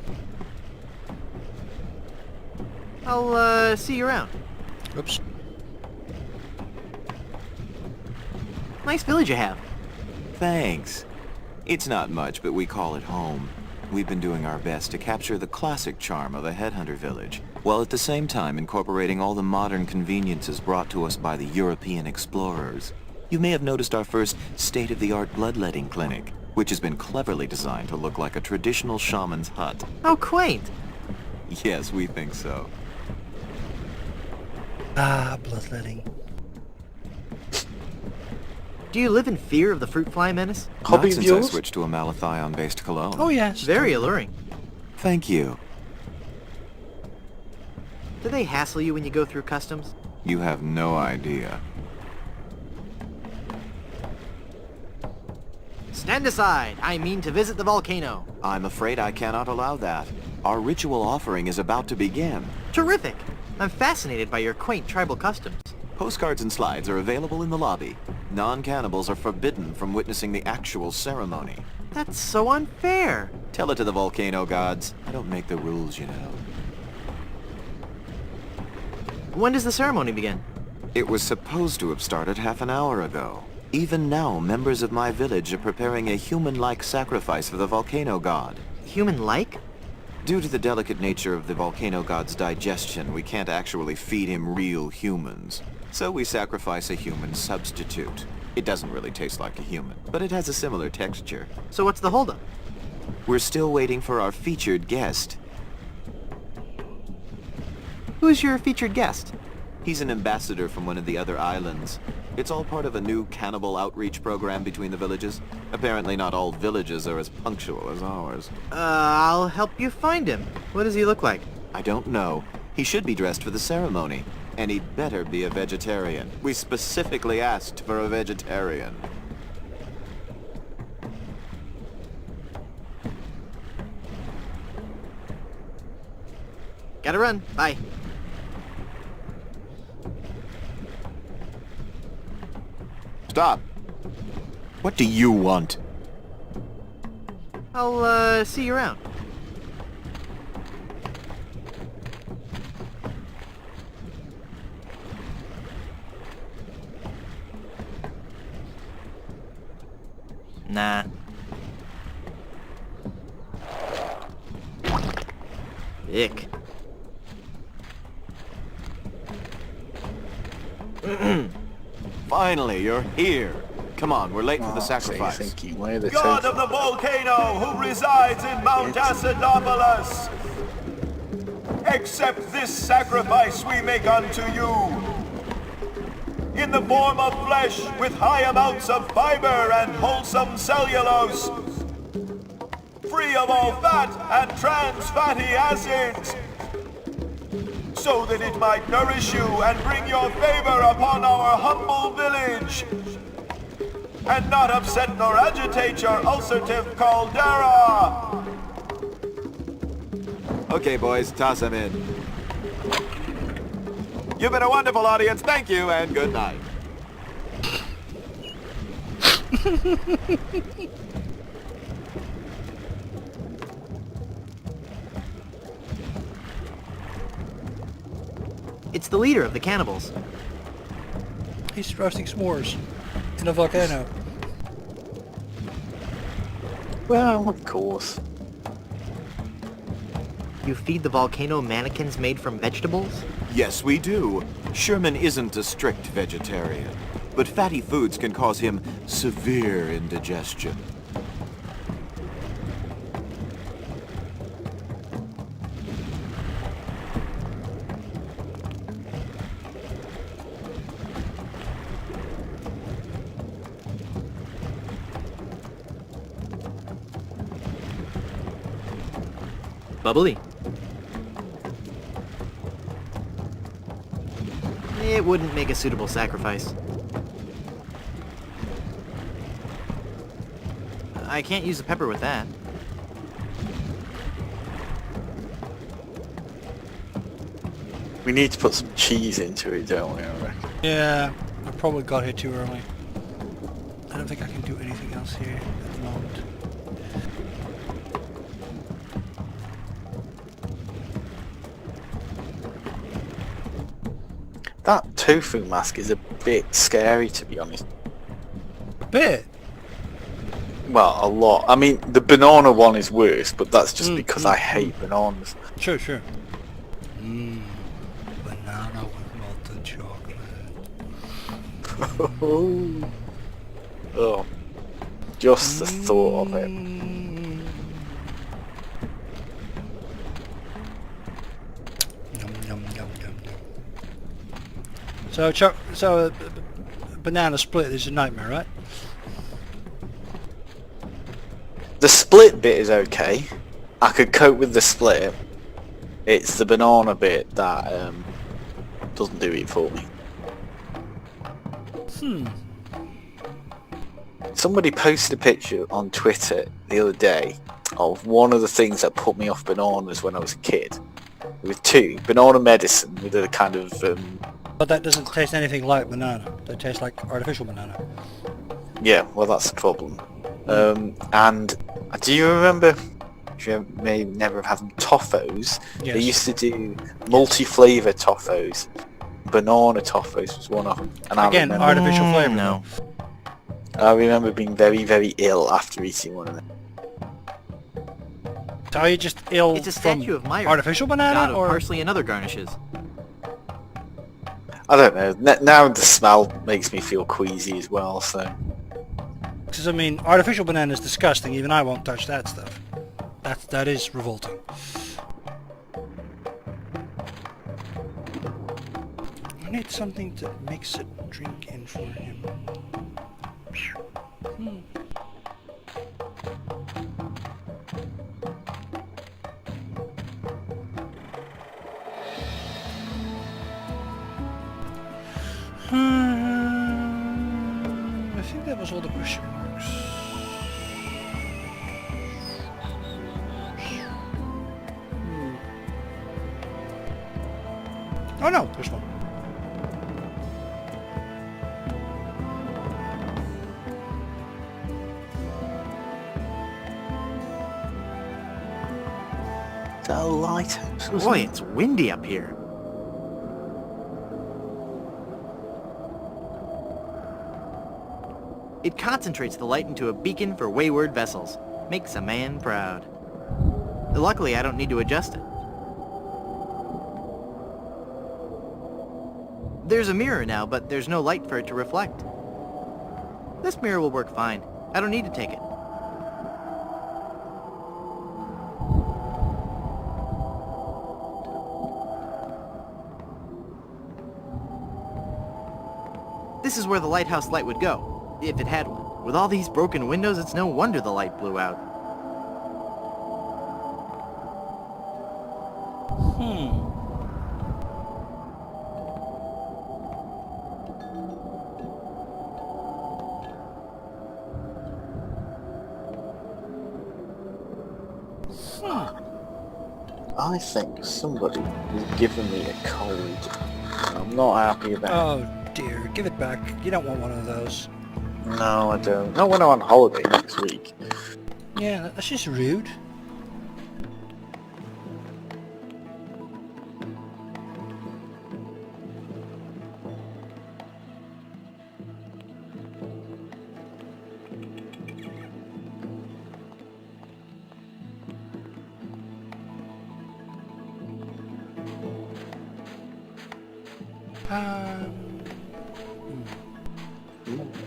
I'll see you around. Oops. Nice village you have. Thanks. It's not much, but we call it home. We've been doing our best to capture the classic charm of a headhunter village, while at the same time incorporating all the modern conveniences brought to us by the European explorers. You may have noticed our first state-of-the-art bloodletting clinic, which has been cleverly designed to look like a traditional shaman's hut. How quaint. Yes, we think so. Ah, bloodletting. Do you live in fear of the fruit fly menace? Hobby Not of since I yours? switched to a malathion-based cologne. Oh yes. Very alluring. Thank you. Do they hassle you when you go through customs? You have no idea. Stand aside. I mean to visit the volcano. I'm afraid I cannot allow that. Our ritual offering is about to begin. Terrific. I'm fascinated by your quaint tribal customs. Postcards and slides are available in the lobby. Non-cannibals are forbidden from witnessing the actual ceremony. That's so unfair. Tell it to the volcano gods. I don't make the rules, you know. When does the ceremony begin? It was supposed to have started half an hour ago. Even now, members of my village are preparing a human-like sacrifice for the volcano god. Human-like? Due to the delicate nature of the volcano god's digestion, we can't actually feed him real humans. So we sacrifice a human substitute. It doesn't really taste like a human, but it has a similar texture. So what's the holdup? We're still waiting for our featured guest. Who's your featured guest? He's an ambassador from one of the other islands. It's all part of a new cannibal outreach program between the villages. Apparently not all villages are as punctual as ours. I'll help you find him. What does he look like? I don't know. He should be dressed for the ceremony. And he'd better be a vegetarian. We specifically asked for a vegetarian. Gotta run. Bye. Stop! What do you want? I'll, see you around. Nah. Ick. Finally, you're here. Come on, we're late for the sacrifice. God of the volcano who resides in Mount Acidopolis, accept this sacrifice we make unto you. In the form of flesh with high amounts of fiber and wholesome cellulose, free of all fat and trans fatty acids, so that it might nourish you and bring your favor upon our humble village, and not upset nor agitate your ulcerative caldera. Okay, boys, toss him in. You've been a wonderful audience. Thank you, and good night. It's the leader of the cannibals. He's roasting s'mores in a volcano. Well, of course. You feed the volcano mannequins made from vegetables? Yes, we do. Sherman isn't a strict vegetarian, but fatty foods can cause him severe indigestion. Bubbly. It wouldn't make a suitable sacrifice. I can't use the pepper with that. We need to put some cheese into it, don't we, I reckon? Yeah, I probably got here too early. I don't think I can do anything else here at the moment. tofu mask is a bit scary, to be honest. A bit. Well, a lot. I mean, the banana one is worse, but that's just because I hate bananas. Sure, sure. Banana with melted chocolate. Oh, just the thought of it. Yum, yum, yum, yum, yum. So banana split is a nightmare, right? The split bit is okay. I could cope with the split. It's the banana bit that doesn't do it for me. Somebody posted a picture on Twitter the other day of one of the things that put me off bananas when I was a kid. There were two. Banana medicine with a kind of... But that doesn't taste anything like banana. They taste like artificial banana. Yeah, well that's the problem. And do you remember, you may never have had them, toffos? Yes. They used to do multi-flavour toffos. Banana toffos was one of them. And Again, artificial flavour. No. I remember being very, very ill after eating one of them. So are you just ill It's a from statue of Myra, artificial god banana, of or parsley and other garnishes. I don't know. Now the smell makes me feel queasy as well, so... because I mean, artificial banana is disgusting. Even I won't touch that stuff. That is revolting. I need something to mix a drink in for him. I think that was all the question marks. Oh no, there's one. The lighthouse. Boy, it's windy up here. It concentrates the light into a beacon for wayward vessels. Makes a man proud. Luckily, I don't need to adjust it. There's a mirror now, but there's no light for it to reflect. This mirror will work fine. I don't need to take it. This is where the lighthouse light would go, if it had one. With all these broken windows, it's no wonder the light blew out. I think somebody has given me a code. I'm not happy about it. Oh dear, give it back. You don't want one of those. No, I don't. Not when I'm on holiday next week. Yeah, that's just rude.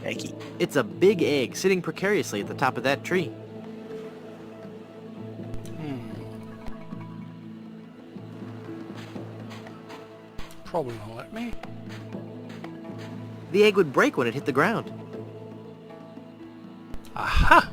Eggy. It's a big egg sitting precariously at the top of that tree. Probably won't let me. The egg would break when it hit the ground. Aha!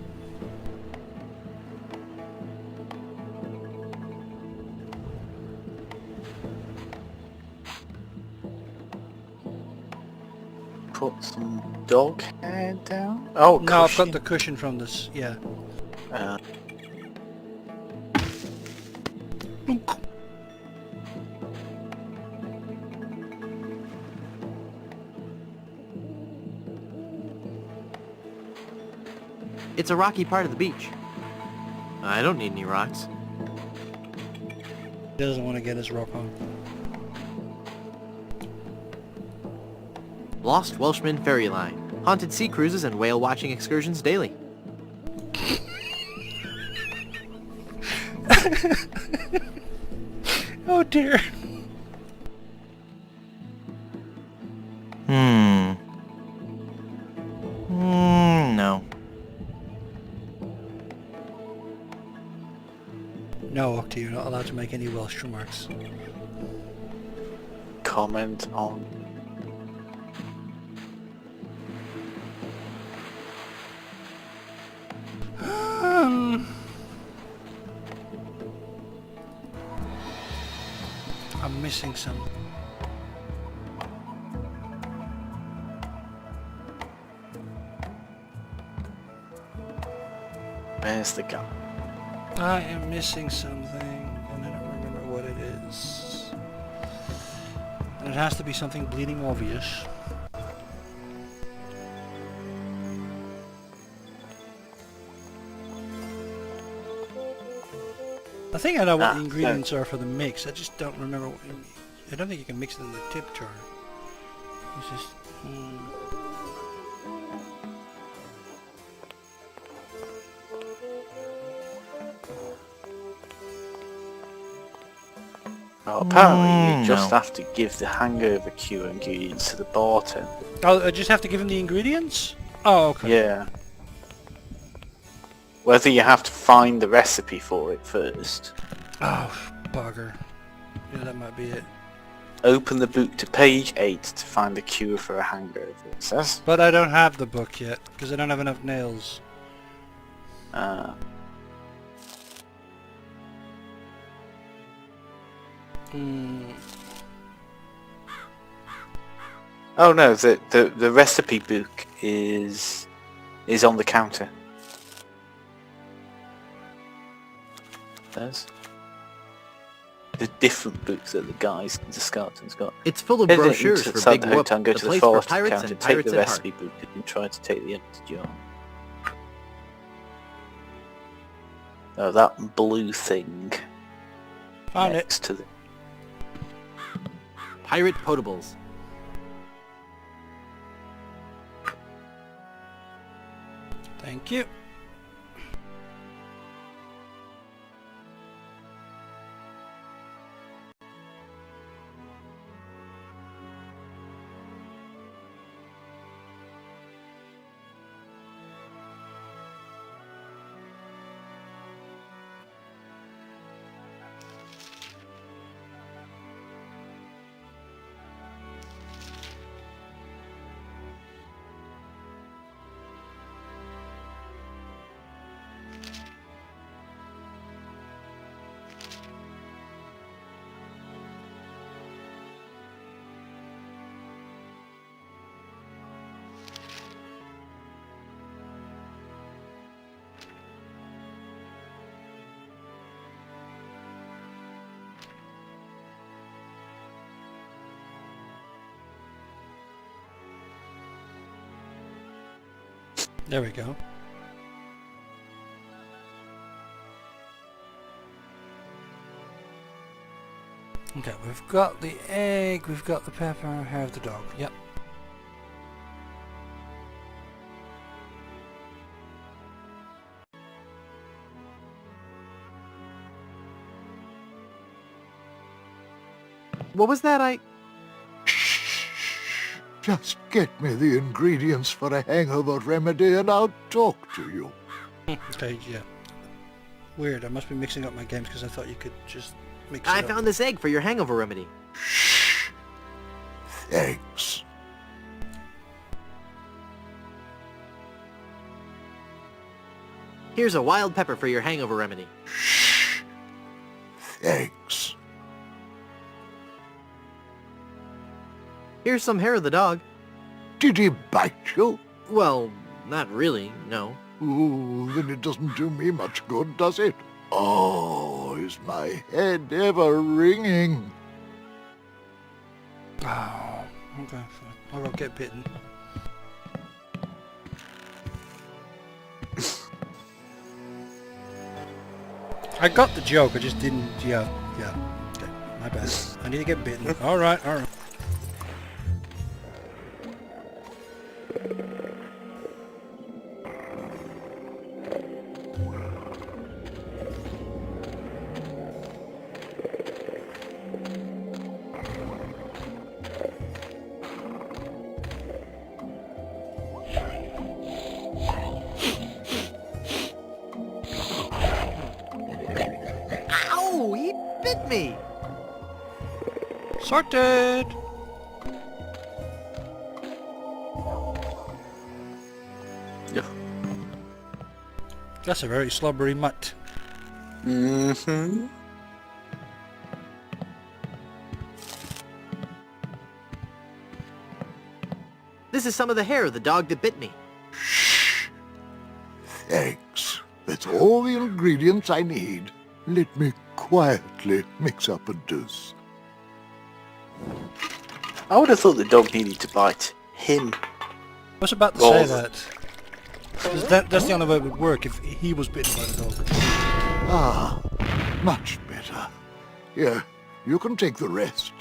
Put some dog hair down. Oh, No, I've cushion. got the cushion from this, yeah. It's a rocky part of the beach. I don't need any rocks. He doesn't want to get his rock on. Lost Welshman Ferry Line. Haunted sea cruises and whale watching excursions daily. Oh dear. No. No, Octa, you're not allowed to make any Welsh remarks. Comment on. I'm missing some. Where's the guy? I am missing something, and I don't remember what it is. And it has to be something bleeding obvious. I think I know what the ingredients are for the mix. I just don't remember. I don't think you can mix it in the tip jar. It's just. Well, apparently you just have to give the hangover cure ingredients to the bartender. Oh, I just have to give him the ingredients? Oh, okay. Yeah. Whether you have to find the recipe for it first. Oh, bugger. Yeah, that might be it. Open the book to page 8 to find the cure for a hangover, it says. But I don't have the book yet, because I don't have enough nails. Oh no, the recipe book is on the counter. There's different books that the skeleton's got. It's full of brochures for inside Big the Whoop, hotel, go the to the place for forest pirates counter, and take pirates the at heart. recipe book and try to take the empty jar. Oh, that blue thing Found it. next to the... Pirate potables. Thank you. There we go. Okay, we've got the egg, we've got the pepper, hair of the dog. Yep. What was that? Just get me the ingredients for a hangover remedy and I'll talk to you. Okay, yeah. Weird, I must be mixing up my games because I thought you could just mix it I up. found this egg for your hangover remedy. Thanks. Here's a wild pepper for your hangover remedy. Thanks. Here's some hair of the dog. Did he bite you? Well, not really, no. Ooh, then it doesn't do me much good, does it? Oh, is my head ever ringing? Oh, okay, fine. I'll go get bitten. I got the joke, I just didn't, yeah, okay, my bad. I need to get bitten. Alright, alright. bit me! Sorted! Yeah. That's a very slobbery mutt. Mm-hmm. This is some of the hair of the dog that bit me. Thanks. That's all the ingredients I need. Let me quietly mix up a dose. I would have thought the dog needed to bite him. I was about to say that. 'Cause that's the only way it would work if he was bitten by the dog. Ah, much better. Here, you can take the rest.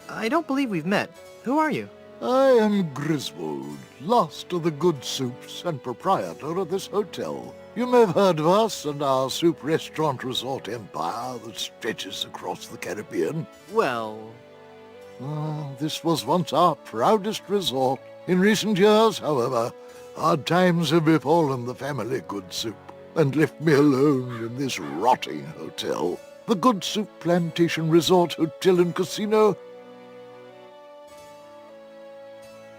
I don't believe we've met. Who are you? I am Griswold, last of the good soups and proprietor of this hotel. You may have heard of us and our soup restaurant resort empire that stretches across the Caribbean. Well... This was once our proudest resort. In recent years, however, hard times have befallen the family Good Soup and left me alone in this rotting hotel. The Good Soup Plantation Resort Hotel and Casino.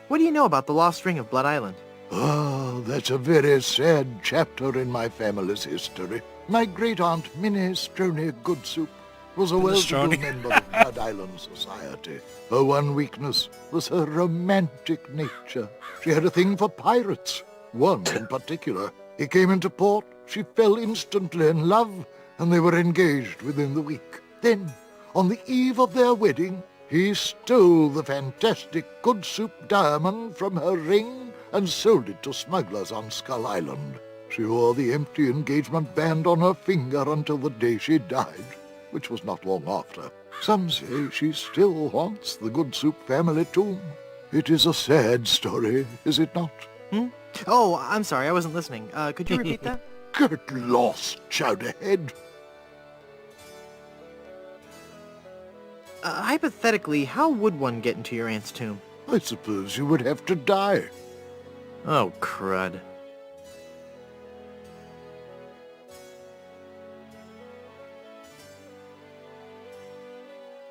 What do you know about the lost ring of Blood Island? Oh, that's a very sad chapter in my family's history. My great-aunt Minnie Stroney Good Soup was a well-to-do member of Blood Island society. Her one weakness was her romantic nature. She had a thing for pirates, one in particular. He came into port, she fell instantly in love, and they were engaged within the week. Then, on the eve of their wedding, he stole the fantastic Good Soup diamond from her ring and sold it to smugglers on Skull Island. She wore the empty engagement band on her finger until the day she died, which was not long after. Some say she still haunts the Good Soup family tomb. It is a sad story, is it not? Oh, I'm sorry, I wasn't listening. Could you repeat that? Get lost, Chowderhead. Hypothetically, how would one get into your aunt's tomb? I suppose you would have to die. Oh, crud.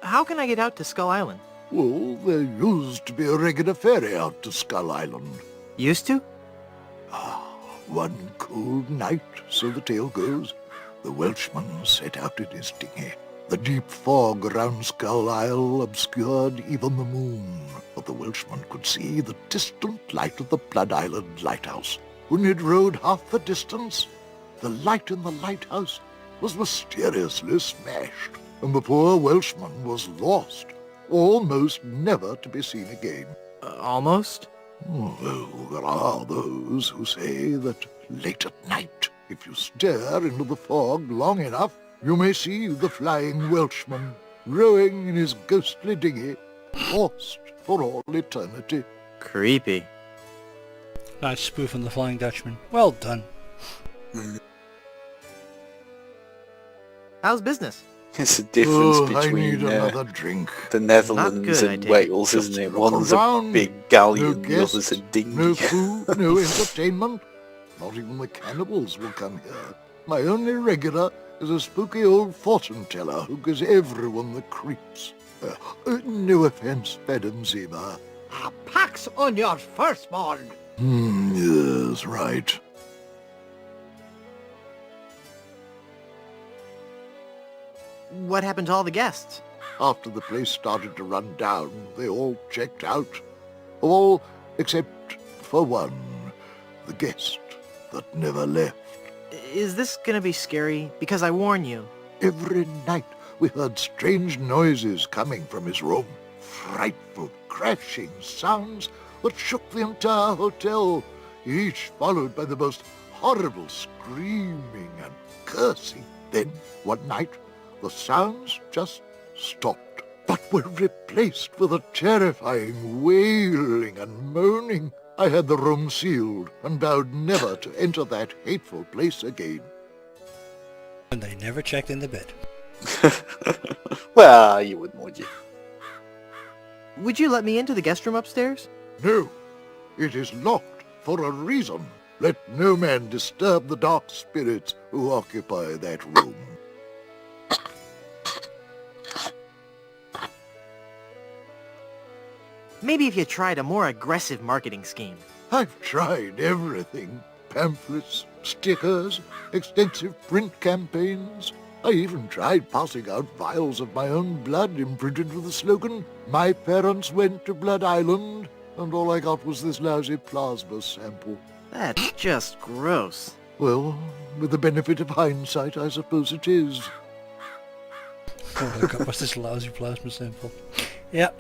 How can I get out to Skull Island? Well, there used to be a regular ferry out to Skull Island. Used to? One cold night, so the tale goes, the Welshman set out in his dinghy. The deep fog around Skull Isle obscured even the moon, but the Welshman could see the distant light of the Blood Island lighthouse. When he'd rowed half the distance, the light in the lighthouse was mysteriously smashed, and the poor Welshman was lost, almost never to be seen again. Almost? Well, there are those who say that late at night, if you stare into the fog long enough, you may see the Flying Welshman rowing in his ghostly dinghy, lost for all eternity. Creepy. Nice spoof on the Flying Dutchman. Well done. How's business? It's the difference I need between another drink. the Netherlands good, I and take Wales, Just isn't it? look One's a around. big galleon, No the other's a guests, dinghy. no food, no entertainment. Not even the cannibals will come here. My only regular is a spooky old fortune teller who gives everyone the creeps. No offense, Madam Zima. A pax on your firstborn. Yes, right. What happened to all the guests? After the place started to run down, they all checked out. All except for one, the guest that never left. Is this gonna be scary? Because I warn you. Every night we heard strange noises coming from his room. Frightful crashing sounds that shook the entire hotel, each followed by the most horrible screaming and cursing. Then, one night, the sounds just stopped, but were replaced with a terrifying wailing and moaning. I had the room sealed and vowed never to enter that hateful place again. And they never checked in the bed. Well, you wouldn't, would you? Would you let me into the guest room upstairs? No, it is locked for a reason. Let no man disturb the dark spirits who occupy that room. Maybe if you tried a more aggressive marketing scheme. I've tried everything. Pamphlets, stickers, extensive print campaigns. I even tried passing out vials of my own blood imprinted with the slogan, "My parents went to Blood Island," and all I got was this lousy plasma sample. That's just gross. Well, with the benefit of hindsight, I suppose it is. Oh my god, what's this lousy plasma sample? Yep.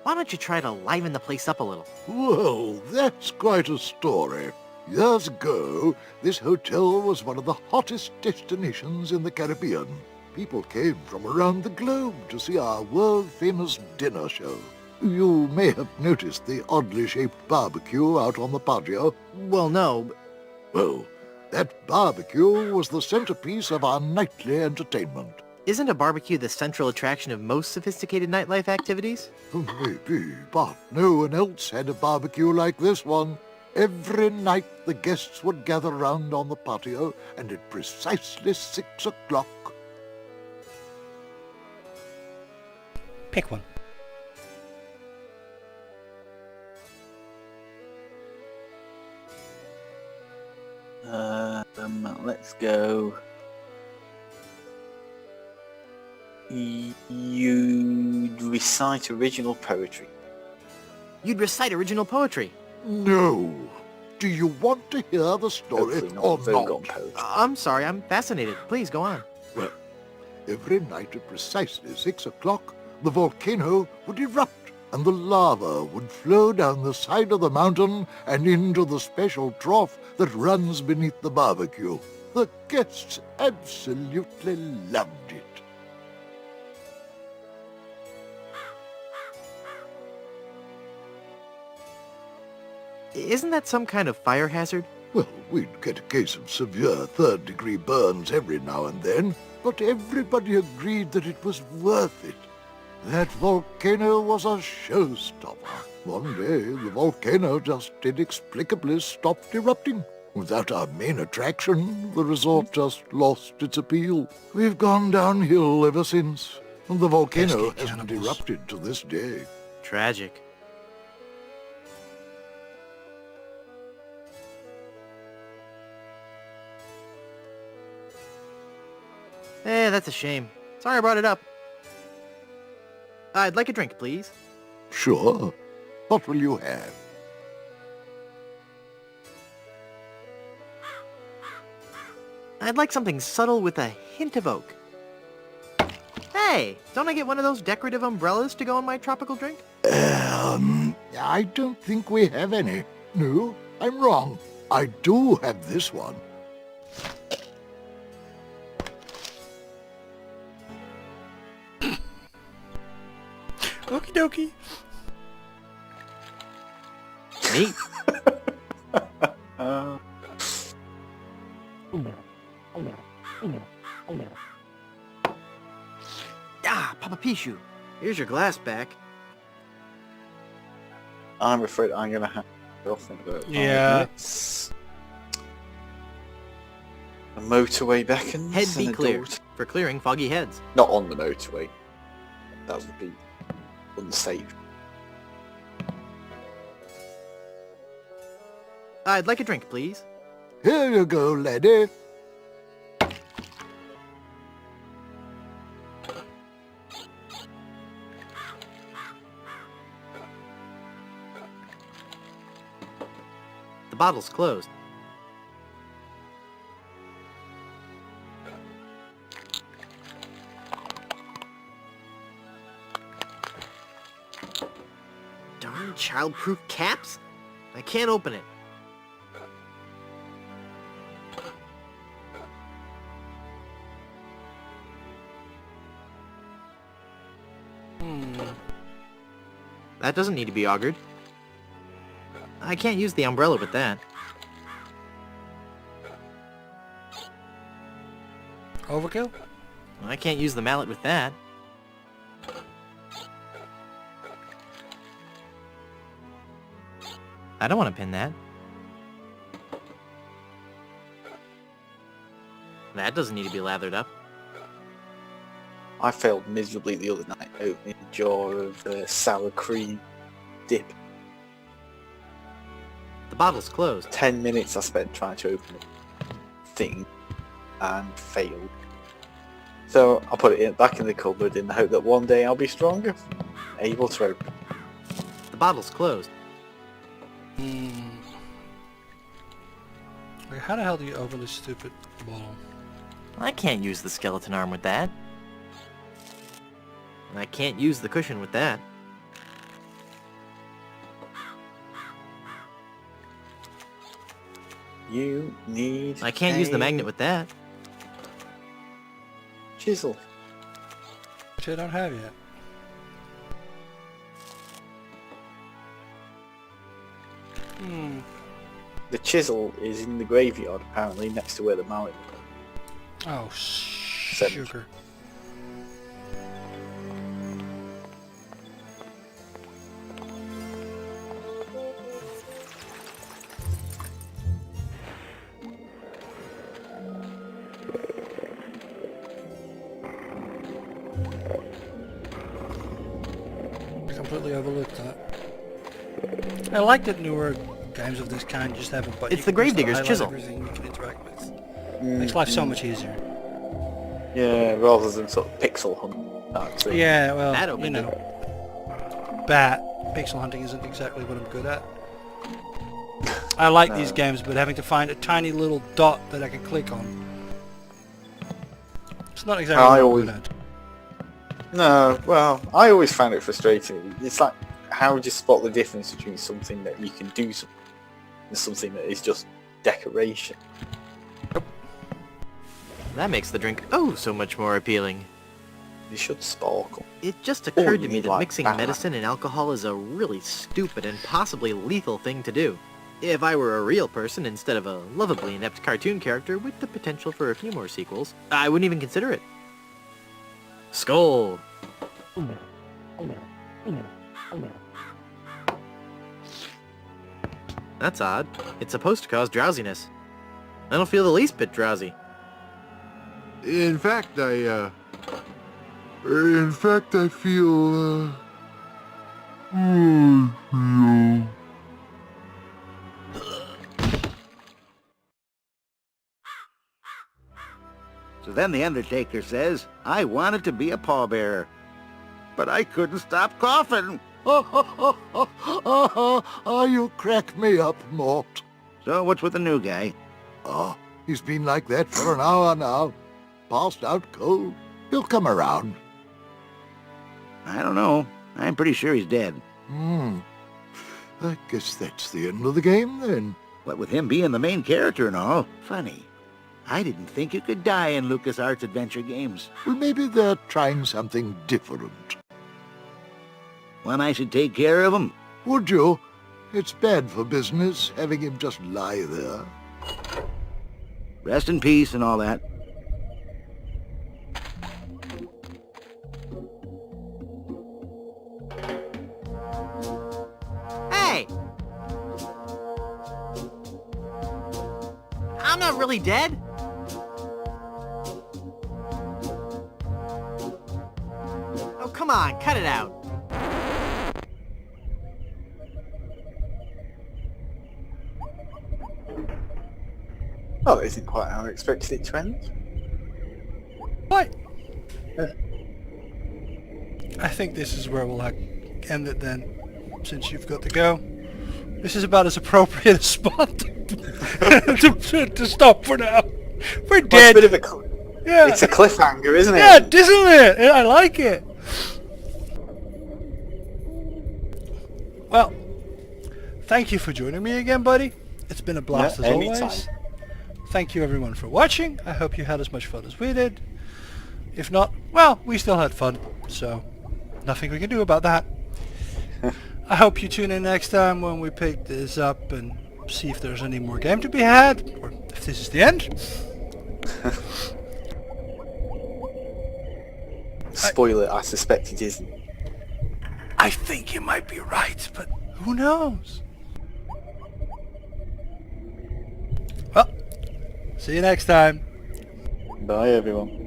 Why don't you try to liven the place up a little? Well, that's quite a story. Years ago, this hotel was one of the hottest destinations in the Caribbean. People came from around the globe to see our world-famous dinner show. You may have noticed the oddly shaped barbecue out on the patio. Well, no. Well, that barbecue was the centerpiece of our nightly entertainment. Isn't a barbecue the central attraction of most sophisticated nightlife activities? Maybe, but no one else had a barbecue like this one. Every night the guests would gather round on the patio, and at precisely 6 o'clock... Pick one. Let's go. You'd recite original poetry. You'd recite original poetry. No. Do you want to hear the story Hopefully or Virgon not? poetry. I'm sorry, I'm fascinated. Please, go on. Well, every night at precisely 6 o'clock, the volcano would erupt and the lava would flow down the side of the mountain and into the special trough that runs beneath the barbecue. The guests absolutely loved it. Isn't that some kind of fire hazard? Well, we'd get a case of severe third-degree burns every now and then, but everybody agreed that it was worth it. That volcano was a showstopper. One day, the volcano just inexplicably stopped erupting. Without our main attraction, the resort just lost its appeal. We've gone downhill ever since, and the volcano Pesky hasn't cannibals. erupted to this day. Tragic. That's a shame. Sorry I brought it up. I'd like a drink, please. Sure. What will you have? I'd like something subtle with a hint of oak. Hey, don't I get one of those decorative umbrellas to go in my tropical drink? I don't think we have any. No, I'm wrong. I do have this one. Okie dokie. Neat. Papa Pichu, here's your glass back. I'm afraid I'm going to have to off in about 5 Yeah. minutes. The motorway beckons. Head be and a clear door- for clearing foggy heads. Not on the motorway. That would be unsafe. I'd like a drink, please. Here you go, laddie. The bottle's closed. Darn child-proof caps? I can't open it. That doesn't need to be augured. I can't use the umbrella with that. Overkill? I can't use the mallet with that. I don't want to pin that. That doesn't need to be lathered up. I failed miserably the other night opening a jar of sour cream dip. The bottle's closed. 10 minutes I spent trying to open the thing and failed. So I put it back in the cupboard in the hope that one day I'll be stronger, able to open. The bottle's closed. Like, how the hell do you open this stupid bottle? I can't use the skeleton arm with that. And I can't use the cushion with that. You need I can't use the magnet with that. chisel. Which I don't have yet. The chisel is in the graveyard apparently, next to where the mallet was. Oh, sugar. I completely overlooked that. I like that newer games of this kind just have a button. It's the Gravedigger's chisel. Everything you can interact with. Makes life so much easier. Yeah, rather than sort of pixel hunt. Actually. Yeah, well, That you opened know, pixel hunting isn't exactly what I'm good at. I like these games, but having to find a tiny little dot that I can click on, it's not exactly what I'm good at. No, well, I always found it frustrating. It's like, how would you spot the difference between something that you can do something and something that is just decoration? That makes the drink oh so much more appealing. You should sparkle. It just occurred to you me need, that like, mixing Batman. medicine and alcohol is a really stupid and possibly lethal thing to do. If I were a real person instead of a lovably inept cartoon character with the potential for a few more sequels, I wouldn't even consider it. Skull! That's odd. It's supposed to cause drowsiness. I don't feel the least bit drowsy. In fact, I feel, So then the Undertaker says, I wanted to be a pallbearer, but I couldn't stop coughing. Oh, you crack me up, Mort. So what's with the new guy? Oh, he's been like that for an hour now. Passed out cold. He'll come around. I don't know. I'm pretty sure he's dead. I guess that's the end of the game, then. What with him being the main character and all. Funny. I didn't think you could die in LucasArts adventure games. Well, maybe they're trying something different. When I should take care of him. Would you? It's bad for business, having him just lie there. Rest in peace and all that. Hey! I'm not really dead. Oh, come on, cut it out. Oh, that isn't quite how I expected it to end. What? I think this is where we'll end it then, since you've got to go. This is about as appropriate a spot to stop for now. We're Well, dead. it's a bit of Yeah. It's a cliffhanger, isn't it? Yeah, isn't it? I like it. Well, thank you for joining me again, buddy. It's been a blast Yeah, as anytime. always. Thank you everyone for watching. I hope you had as much fun as we did. If not, well, we still had fun, so nothing we can do about that. I hope you tune in next time when we pick this up and see if there's any more game to be had, or if this is the end. Spoiler, I suspect it isn't. I think you might be right, but who knows? See you next time. Bye, everyone.